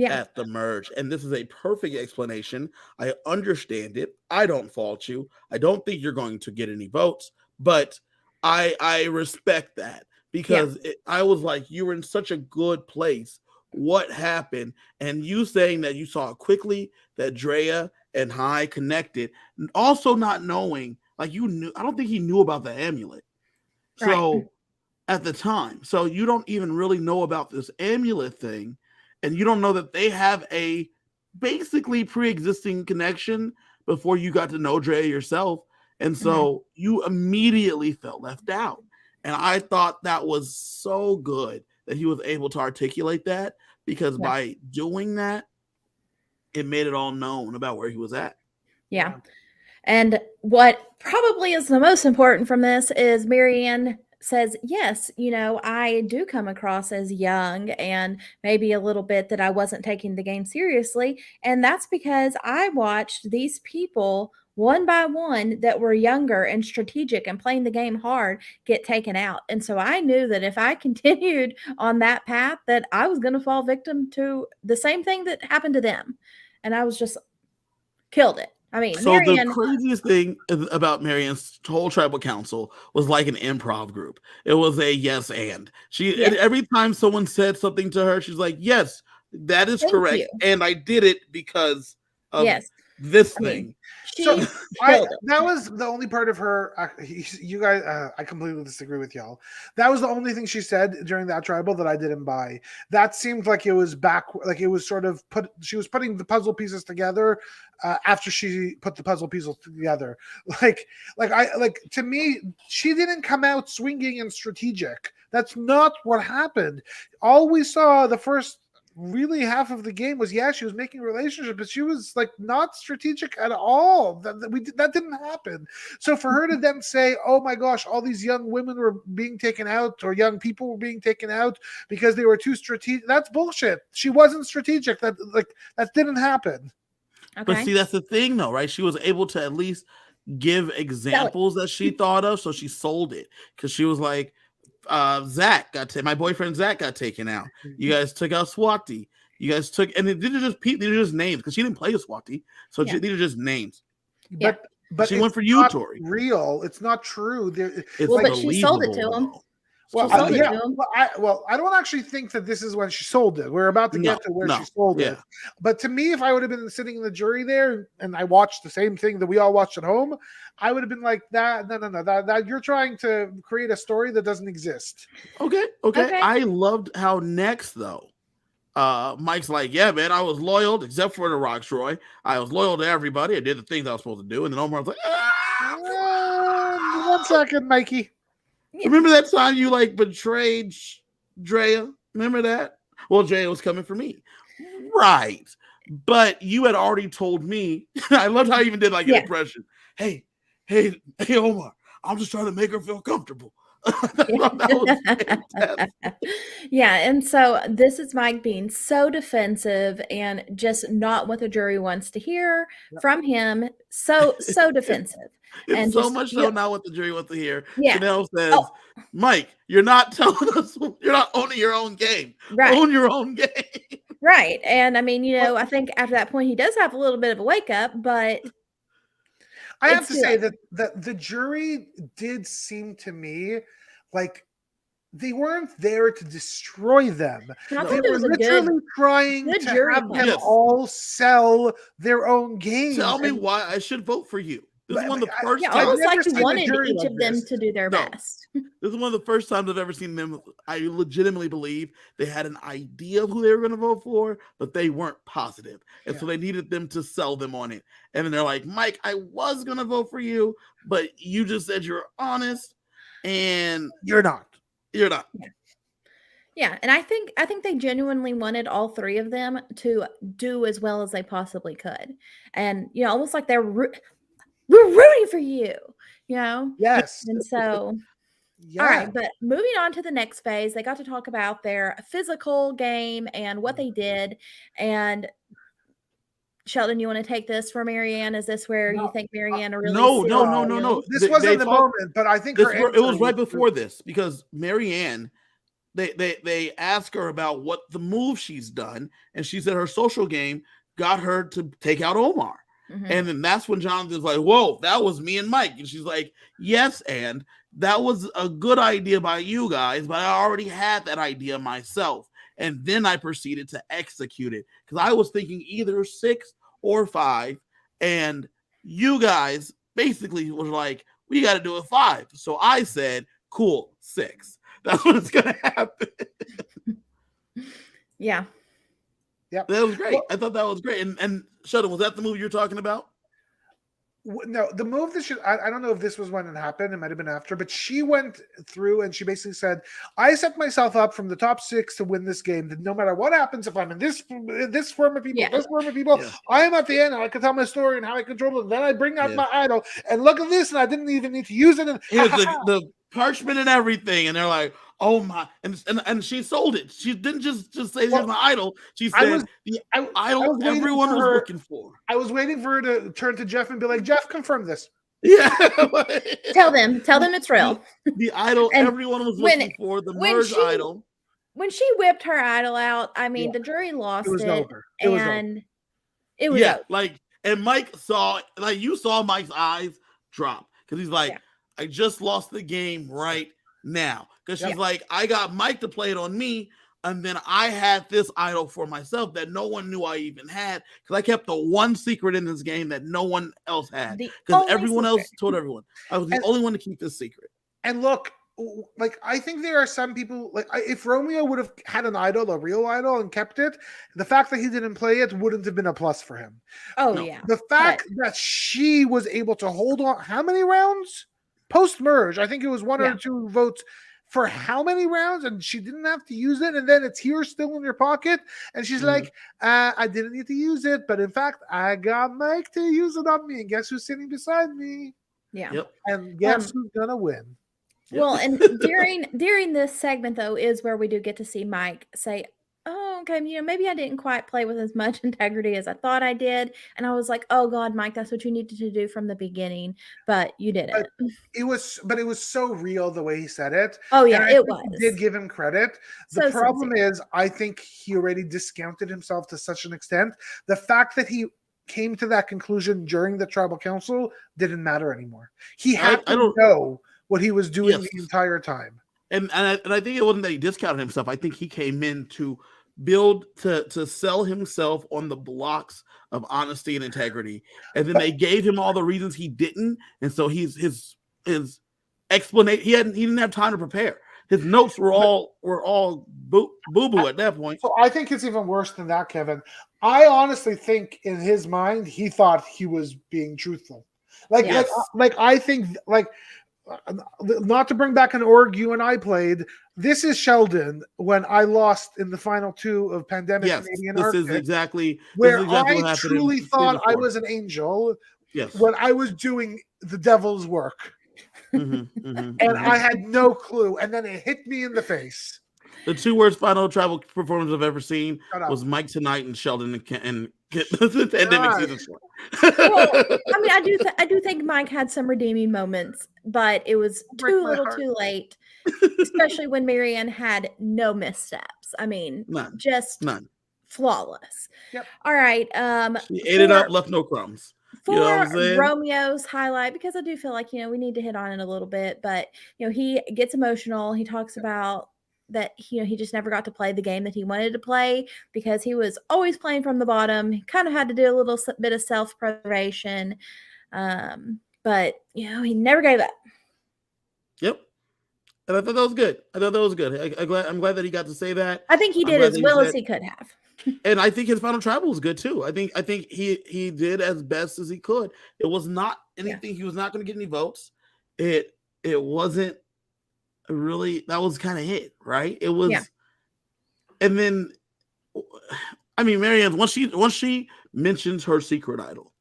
at the merge. And this is a perfect explanation. I understand it. I don't fault you. I don't think you're going to get any votes, but I respect that because I was like, you were in such a good place. What happened? And you saying that you saw quickly that Drea and Hai connected, also not knowing, like you knew, I don't think he knew about the amulet. So at the time. So you don't even really know about this amulet thing, and you don't know that they have a basically pre-existing connection before you got to know Drea yourself. And so you immediately felt left out. And I thought that was so good that he was able to articulate that, because by doing that, it made it all known about where he was at.
Yeah. And what probably is the most important from this is Maryanne says, yes, you know, I do come across as young and maybe a little bit that I wasn't taking the game seriously. And that's because I watched these people one by one that were younger and strategic and playing the game hard get taken out. And so I knew that if I continued on that path, that I was going to fall victim to the same thing that happened to them. And I was just killed it. I mean,
so Maryanne, the craziest thing about Maryanne's whole tribal council was like an improv group. It was a yes and. And every time someone said something to her, she's like, yes, that is correct. And I did it because of this thing.
So that was the only part of her. You guys, I completely disagree with y'all. That was the only thing she said during that tribal that I didn't buy. That seemed like it was like it was sort of she was putting the puzzle pieces together after she put the puzzle pieces together. Like to me, she didn't come out swinging and strategic. That's not what happened. All we saw the first really half of the game was, she was making relationships, but she was like not strategic at all. That didn't happen. So for her to then say, oh my gosh, all these young women were being taken out, or young people were being taken out because they were too strategic, that's bullshit. She wasn't strategic. That didn't happen.
Okay.
But see, that's the thing though, right? She was able to at least give examples that she thought of, so she sold it, because she was like, my boyfriend Zach got taken out. You guys took out Swati. You guys took, and these are just names, because she didn't play with Swati, so these are just names.
But
she went for you, Tori.
Real, it's not true.
But she sold it to him.
Well, I don't actually think that this is when she sold it. We're about to get to where she sold it. But to me, if I would have been sitting in the jury there and I watched the same thing that we all watched at home, I would have been like, no, that you're trying to create a story that doesn't exist.
Okay. I loved how next though, Mike's like, yeah, man, I was loyal except for the Rock Troy. I was loyal to everybody. I did the things I was supposed to do, and then Omar was like,
1 second, Mikey.
Remember that time you like betrayed Drea? Remember that? Well, Drea was coming for me. Right. But you had already told me. I loved how you even did like an impression. Hey, Omar, I'm just trying to make her feel comfortable.
Yeah, and so this is Mike being so defensive and just not what the jury wants to hear from him. So defensive.
It's
and
so
just,
much so not what the jury wants to hear.
Yeah.
Chanel says, Mike, you're not telling us, you're not owning your own game.
Right.
Own your own game.
Right. And I mean, I think after that point, he does have a little bit of a wake up, but
I have to say that the jury did seem to me like they weren't there to destroy them. They were literally trying to have them all sell their own games.
Tell me why I should vote for you. This is one of the first times.
Almost like he wanted each of them to do their best.
This is one of the first times I've ever seen them. I legitimately believe they had an idea of who they were going to vote for, but they weren't positive. And so they needed them to sell them on it. And then they're like, Mike, I was going to vote for you, but you just said you're honest and
you're not.
You're not.
Yeah, and I think they genuinely wanted all three of them to do as well as they possibly could. And, almost like we're rooting for you,
Yes.
And so, all right, but moving on to the next phase, they got to talk about their physical game and what they did. And Sheldon, you want to take this for Maryanne? Is this where you think Maryanne really?
No.
This wasn't the moment, but I think
it was right before this, because Maryanne, they asked her about what the move she's done, and she said her social game got her to take out Omar. Mm-hmm. And then that's when Jonathan's like, whoa, that was me and Mike. And she's like, yes, and that was a good idea by you guys, but I already had that idea myself. And then I proceeded to execute it, because I was thinking either 6 or 5. And you guys basically was like, we got to do a 5. So I said, cool, 6. That's what's going to happen.
Yeah.
Yep.
That was great. I thought that was great. And Sheldon, was that the movie you're talking about?
No, the move that I don't know if this was when it happened. It might have been after, but she went through and she basically said, I set myself up from the top 6 to win this game. That no matter what happens, if I'm in this form of people, this form of people, I am at the end and I can tell my story and how I control it. And then I bring out my idol and look at this, and I didn't even need to use it. And
the parchment and everything, and they're like, oh my, and she sold it. She didn't just say here's my idol. She said the idol everyone was looking for.
I was waiting for her to turn to Jeff and be like, Jeff, confirm this.
Yeah.
Tell them it's real.
The idol everyone was looking for, the merge idol.
When she whipped her idol out, I mean, the jury lost it.
Was over.
It was over.
Like, and Mike saw, like, you saw Mike's eyes drop, because he's like, I just lost the game right now, because she's like, I got Mike to play it on me, and then I had this idol for myself that no one knew I even had, because I kept the one secret in this game that no one else had, because everyone else told everyone. I was the only one to keep this secret.
And look, like, I think there are some people, like, if Romeo would have had an idol, a real idol, and kept it, the fact that he didn't play it wouldn't have been a plus for him. The fact that she was able to hold on, how many rounds? Post-merge, I think it was 1 or 2 votes, for how many rounds, and she didn't have to use it, and then it's here still in your pocket, and she's like, I didn't need to use it, but in fact, I got Mike to use it on me, and guess who's sitting beside me?
Yeah.
Yep.
And guess who's gonna win?
Well, and during this segment though is where we do get to see Mike say, "Oh, okay, maybe I didn't quite play with as much integrity as I thought I did." And I was like, "Oh God, Mike, that's what you needed to do from the beginning, but you didn't."
It was so real the way he said it.
Oh yeah,
and
it
we
was.
did give him credit. The
So
problem
sincere.
is, I think he already discounted himself to such an extent. The fact that he came to that conclusion during the tribal council didn't matter anymore. He had to know what he was doing the entire time.
And I think it wasn't that he discounted himself. I think he came in to build to sell himself on the blocks of honesty and integrity, and then they gave him all the reasons he didn't, and so his explanation he didn't have time to prepare. His notes were all boo boo at that point.
So I think it's even worse than that, Kevin. I honestly think in his mind he thought he was being truthful. Like I think not to bring back an org you and I played. This is Sheldon when I lost in the final 2 of Pandemic Canadian
this
Arctic.
is exactly
I truly thought I was an angel.
Yes.
When I was doing the devil's work. And I had no clue. And then it hit me in the face.
The 2 worst final travel performances I've ever seen was Mike Tonight and Sheldon and Pandemic Season 4.
Well, I mean, I do think Mike had some redeeming moments, but it was too little too late, especially when Maryanne had no missteps. I mean, none. Flawless.
Yep.
All right.
She ate it up, left no crumbs.
For Romeo's highlight, because I do feel like, we need to hit on it a little bit, but, he gets emotional. He talks about that, he just never got to play the game that he wanted to play because he was always playing from the bottom. He kind of had to do a little bit of self-preservation. But, he never gave up.
Yep. And I thought that was good. I'm glad that he got to say that.
I think he did as well as he could have.
And I think his final travel was good too. I think he did as best as he could. It was not anything. He was not going to get any votes. It wasn't really, that was kind of it, right? It was. And then, I mean, Maryanne, once she mentions her secret idol,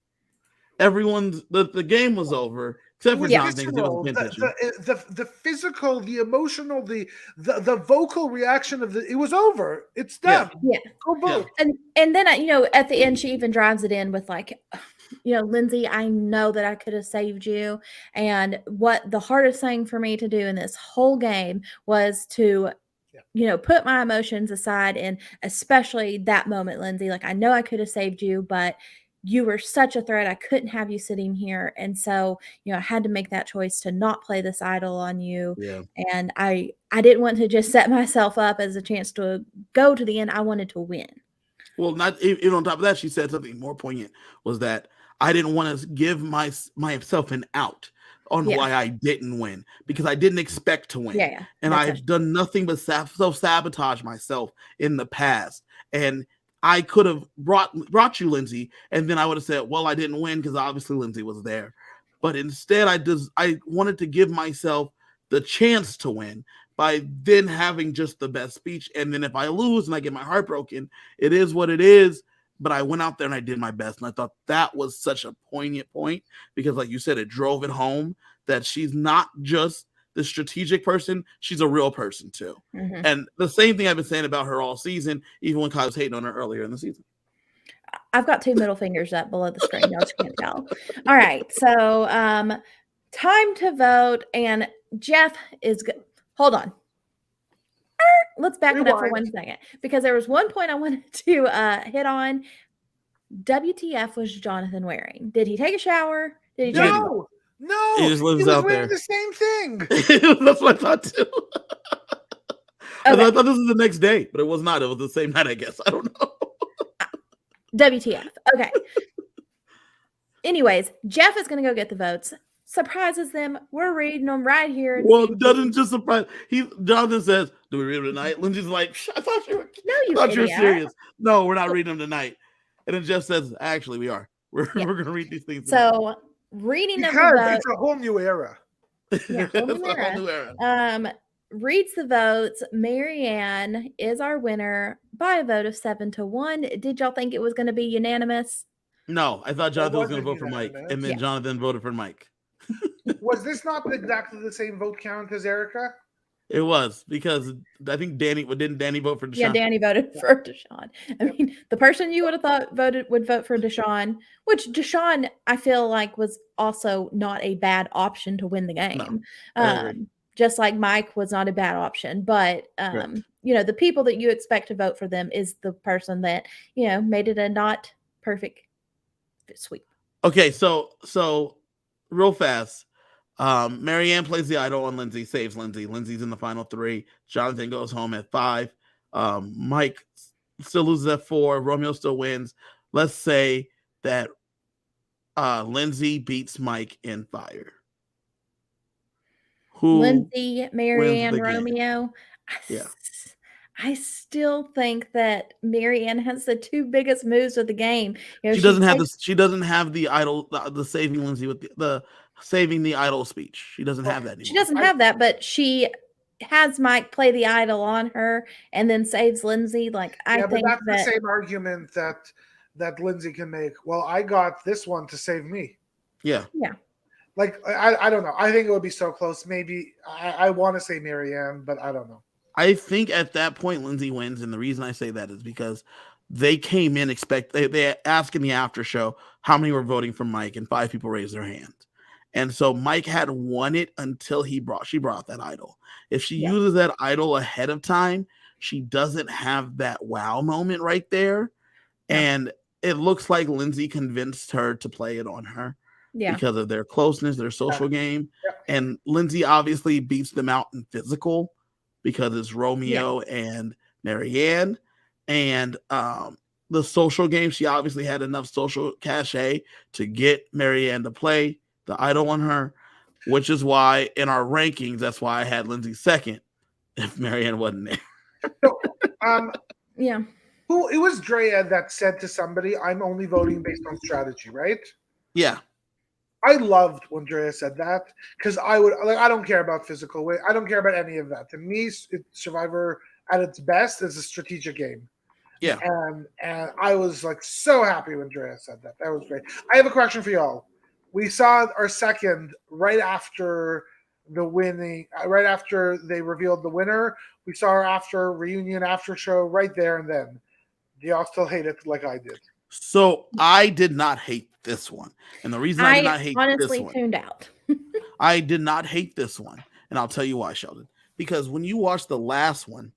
the game was over. Except for Jonathan,
the physical, the emotional, the vocal reaction of it was over. It's done.
Yeah.
Go vote.
And then at the end she even drives it in with like, Lindsay, I know that I could have saved you. And what the hardest thing for me to do in this whole game was to put my emotions aside, and especially that moment, Lindsay, like I know I could have saved you, but you were such a threat. I couldn't have you sitting here. And so, I had to make that choice to not play this idol on you.
Yeah.
And I didn't want to just set myself up as a chance to go to the end. I wanted to win.
Well, not even on top of that, she said something more poignant, was that I didn't want to give myself an out on why I didn't win, because I didn't expect to win.
Yeah.
And I've done nothing but self-sabotage myself in the past. And I could have brought you Lindsay, and then I would have said, well, I didn't win because obviously Lindsay was there. But instead, I wanted to give myself the chance to win by then having just the best speech. And then if I lose and I get my heart broken, it is what it is. But I went out there and I did my best. And I thought that was such a poignant point because, like you said, it drove it home that she's not just the strategic person, she's a real person too.
Mm-hmm.
And the same thing I've been saying about her all season, even when Kyle was hating on her earlier in the season.
I've got 2 middle fingers up below the screen. Y'all just can't tell. All right. So time to vote. And Jeff is good. Hold on. Let's back it up for 1 second, because there was one point I wanted to hit on. WTF was Jonathan wearing? Did he take a shower? Did he
No,
he just lives out there.
The same thing.
That's what I thought too. I thought this was the next day, but it was not. It was the same night, I guess. I don't know.
WTF. Okay. Anyways, Jeff is going to go get the votes. Surprises them. We're reading them right here.
Well, doesn't just surprise. Jonathan says, "Do we read them tonight?" Lindsay's like, "I thought you were serious." No, we're not reading them tonight. And then Jeff says, "Actually, we are. We're going to read these things tonight."
So reading them,
because it's a whole new era.
Yeah, whole new era. reads the votes. Maryanne is our winner by a vote of 7-1. Did y'all think it was going to be unanimous?
No, I thought
It
Jonathan was going
wasn't
to vote for Mike,
unanimous.
and then
Yeah.
Jonathan voted for Mike.
Was this not exactly the same vote count as Erica?
It was because I think didn't Danny vote for Deshaun?
Yeah, Danny voted for Deshaun. I mean, the person you would have thought would vote for Deshaun, which Deshaun I feel like was also not a bad option to win the game.
I agree.
Just like Mike was not a bad option, but the people that you expect to vote for them is the person that made it a not perfect sweep.
Okay, so real fast. Maryanne plays the idol on Lindsay, saves Lindsay. Lindsay's in the final 3. Jonathan goes home at 5. Mike still loses at 4. Romeo still wins. Let's say that Lindsay beats Mike in fire. Who
Lindsay, Maryanne, Romeo.
Yeah.
I still think that Maryanne has the 2 biggest moves of the game.
She doesn't have the idol, the saving Lindsay with the saving the idol speech. She doesn't have that anymore.
She doesn't have that, but she has Mike play the idol on her and then saves Lindsay. Like I think
that's the same argument that Lindsay can make. Well, I got this one to save me.
Yeah.
Yeah.
Like I don't know. I think it would be so close. Maybe I want to say Maryanne, but I don't know.
I think at that point Lindsay wins, and the reason I say that is because they came in they asked in the after show how many were voting for Mike, and 5 people raised their hand. And so Mike had won it until she brought that idol. If she uses that idol ahead of time, she doesn't have that wow moment right there. Yeah. And it looks like Lindsay convinced her to play it on her because of their closeness, their social game. Yeah. And Lindsay obviously beats them out in physical because it's Romeo and Maryanne. And the social game, she obviously had enough social cachet to get Maryanne to play the idol on her, which is why in our rankings, that's why I had Lindsay second if Maryanne wasn't there.
So,
Who
it was Drea that said to somebody, "I'm only voting based on strategy," right?
Yeah.
I loved when Drea said that because I don't care about physical weight. I don't care about any of that. To me, Survivor at its best is a strategic game.
Yeah.
And I was like so happy when Drea said that. That was great. I have a question for y'all. We saw our second right after the winning, right after they revealed the winner. We saw our after reunion after show right there and then. Do y'all still hate it like I did?
So I did not hate this one. And the reason I did not hate
honestly
this one.
tuned out.
I did not hate this one. And I'll tell you why, Sheldon. Because when you watch the last one,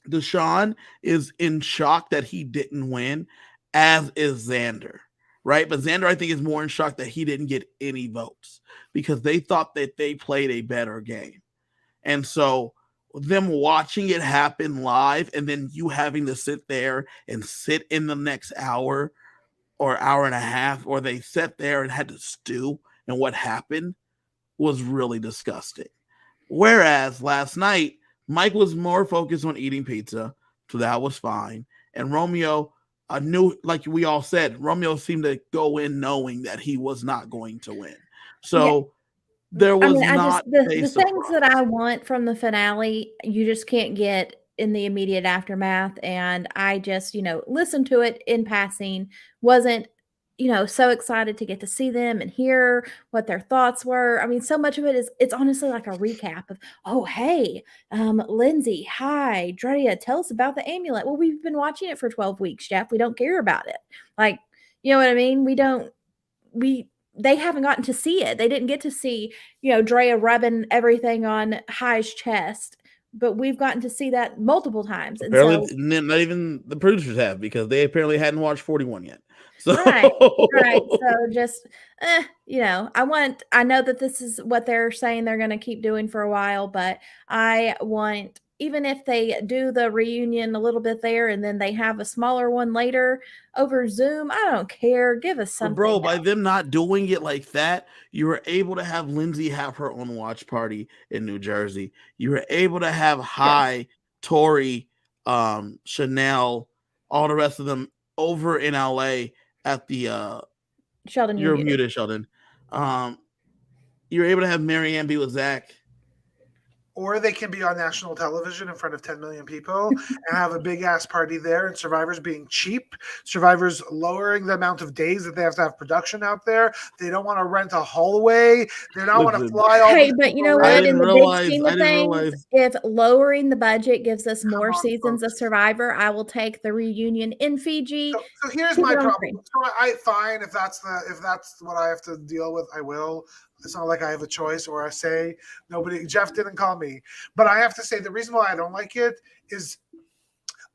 Deshaun is in shock that he didn't win, as is Xander. Right? But Xander, I think, is more in shock that he didn't get any votes because they thought that they played a better game. And so them watching it happen live and then you having to sit there and sit in the next hour or hour and a half, or they sat there and had to stew and what happened was really disgusting. Whereas last night, Mike was more focused on eating pizza, so that was fine. And Romeo knew, like we all said, Romeo seemed to go in knowing that he was not going to win. So there was
the things that I want from the finale, you just can't get in the immediate aftermath. And I just, listened to it in passing, wasn't, so excited to get to see them and hear what their thoughts were. I mean, so much of it it's honestly like a recap of, oh, hey, Lindsay, hi, Drea, tell us about the amulet. Well, we've been watching it for 12 weeks, Jeff. We don't care about it. Like, you know what I mean? They haven't gotten to see it. They didn't get to see, Drea rubbing everything on High's chest, but we've gotten to see that multiple times. And
apparently, not even the producers have, because they apparently hadn't watched 41 yet. So.
Right. So just, I know that this is what they're saying they're going to keep doing for a while, but I want, even if they do the reunion a little bit there and then they have a smaller one later over Zoom, I don't care. Give us something.
Bro, by them not doing it like that, you were able to have Lindsay have her own watch party in New Jersey. You were able to have Tori, Chanel, all the rest of them over in LA at the
Sheldon.
You're muted, Sheldon. You're able to have Maryanne be with Zach.
Or they can be on national television in front of 10 million people and have a big ass party there, and Survivor's being cheap. Survivor's lowering the amount of days that they have to have production out there. They don't want to rent a hallway. They don't want to
Listen,
fly all
Hey,
these
but you
people
know
around.
what? In the big scheme
I
of
didn't
things,
realize.
if lowering the budget gives us more
on,
seasons of
folks.
Survivor, I will take the reunion in Fiji.
So here's
Keep
my
it on
problem.
screen.
So fine if that's what I have to deal with, I will. It's not like I have a choice or a say. Jeff didn't call me, but I have to say the reason why I don't like it is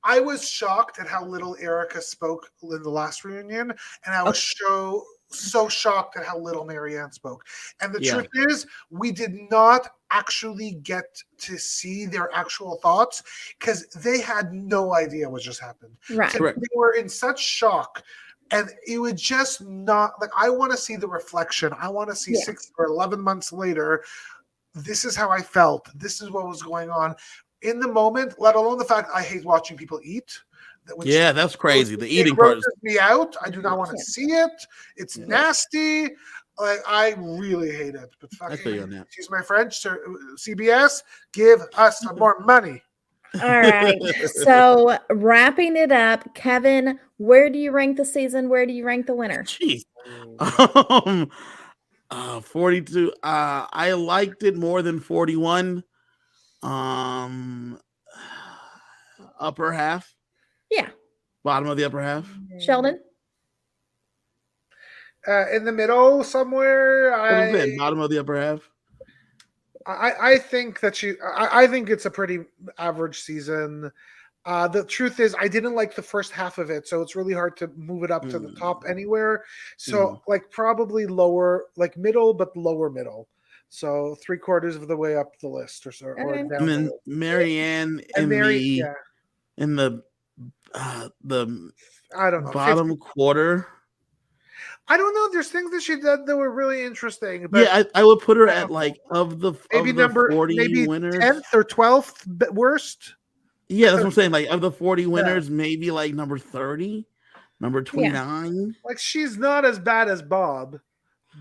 I was shocked at how little Erica spoke in the last reunion, and I was so shocked at how little Maryanne spoke. And the truth is, we did not actually get to see their actual thoughts because they had no idea what just happened.
Right.
So they were in such shock. And it would just not like, I want to see the reflection. I want to see 6 or 11 months later. This is how I felt. This is what was going on in the moment, let alone the fact I hate watching people eat.
That's crazy. The eating
part
grosses
me out. I do not want to see it. It's nasty. Like, I really hate it. But
I feel you on that.
excuse my French, sir, CBS, give us some more money.
All right. So wrapping it up, Kevin, where do you rank the season? Where do you rank the winner?
Jeez. 42. I liked it more than 41. Upper half.
Yeah.
Bottom of the upper half.
Sheldon?
In the middle somewhere.
Bottom of the upper half.
I think that I think it's a pretty average season. The truth is, I didn't like the first half of it, so it's really hard to move it up to the top anywhere. So, like, probably lower, like middle, but lower middle. So 3/4 of the way up the list, or down.
And then Maryanne in the
I don't know,
bottom
50.
quarter.
I don't know. There's things that she did that were really interesting. But
I would put her at like of the 40 winners,
10th or 12th worst.
Yeah, that's what I'm saying. Like of the 40 winners, maybe like number 30, number 29.
Yeah. Like, she's not as bad as Bob,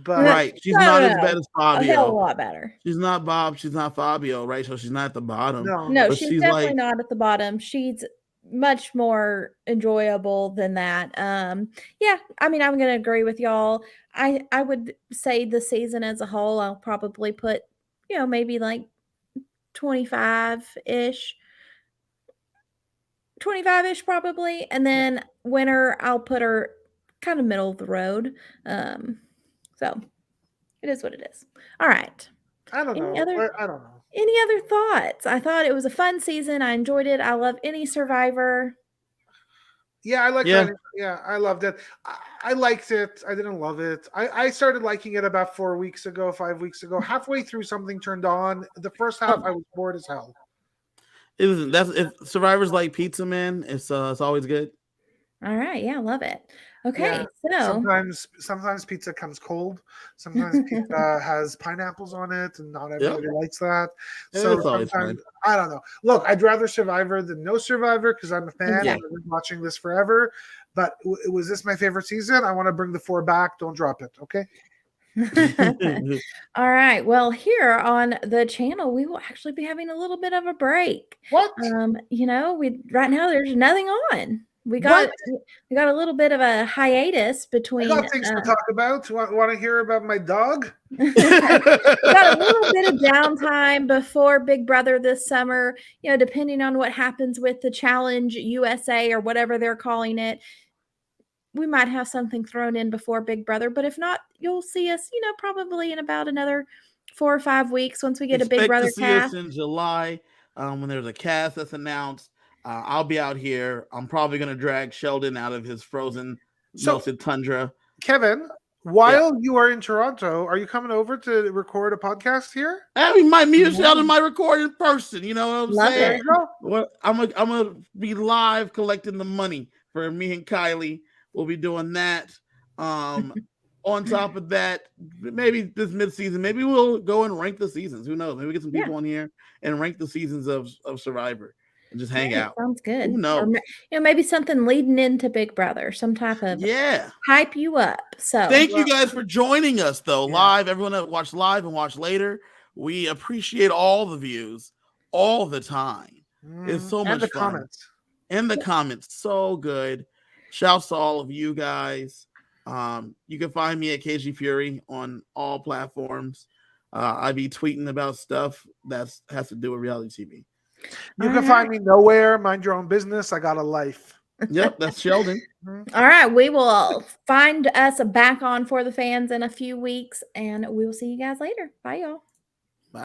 but
right, she's not as bad as Fabio.
A hell of a lot better.
She's not Bob. She's not Fabio, right? So she's not at the bottom.
No, she's definitely like, not at the bottom. She's much more enjoyable than that. Yeah, I mean, I'm gonna agree with y'all. I would say the season as a whole, I'll probably put, maybe like 25-ish probably, and then winner, I'll put her kind of middle of the road. So it is what it is. All right.
I don't know. I don't know.
Any other thoughts? I thought it was a fun season. I enjoyed it. I love any Survivor.
Yeah, I liked it. Yeah, I loved it. I liked it. I didn't love it. I started liking it about 5 weeks ago. Halfway through, something turned on. The first half, I was bored as hell.
It isn't. If Survivor's like pizza, man, it's always good.
All right, yeah, love it. Okay, so
sometimes pizza comes cold. Sometimes pizza has pineapples on it, and not everybody likes that. So sometimes, I don't know. Look, I'd rather Survivor than no Survivor because I'm a fan. I've been watching this forever. But was this my favorite season? I want to bring the 4 back. Don't drop it, okay?
All right. Well, here on the channel, we will actually be having a little bit of a break.
What?
Right now there's nothing on. We got a little bit of a hiatus between.
I got things to talk about. Want to hear about my dog?
We got a little bit of downtime before Big Brother this summer. Depending on what happens with the Challenge USA or whatever they're calling it, we might have something thrown in before Big Brother. But if not, you'll see us, probably in about another 4 or 5 weeks once we get a Big Brother cast.
Us in July, when there's a cast that's announced. I'll be out here. I'm probably going to drag Sheldon out of his frozen melted tundra.
Kevin, while you are in Toronto, are you coming over to record a podcast here?
Me and Sheldon might record in person. You know what I'm saying?
It.
I'm gonna be live collecting the money for me and Kiley. We'll be doing that. On top of that, maybe this mid-season, maybe we'll go and rank the seasons. Who knows? Maybe we get some people on here and rank the seasons of Survivor. And just hang out.
Sounds good.
Who knows?
Or, maybe something leading into Big Brother, some type of hype you up. So
thank you guys for joining us though live. Everyone that watched live and watched later, We appreciate all the views all the time. It's so
And
much
the
fun.
comments.
And the comments, so good. Shouts to all of you guys. You can find me at KG Fury on all platforms. I be tweeting about stuff that has to do with reality TV.
You can find me nowhere. Mind your own business. I got a life.
Yep, that's Sheldon.
All right, we will find us back on For the Fans in a few weeks, and we will see you guys later. Bye, y'all.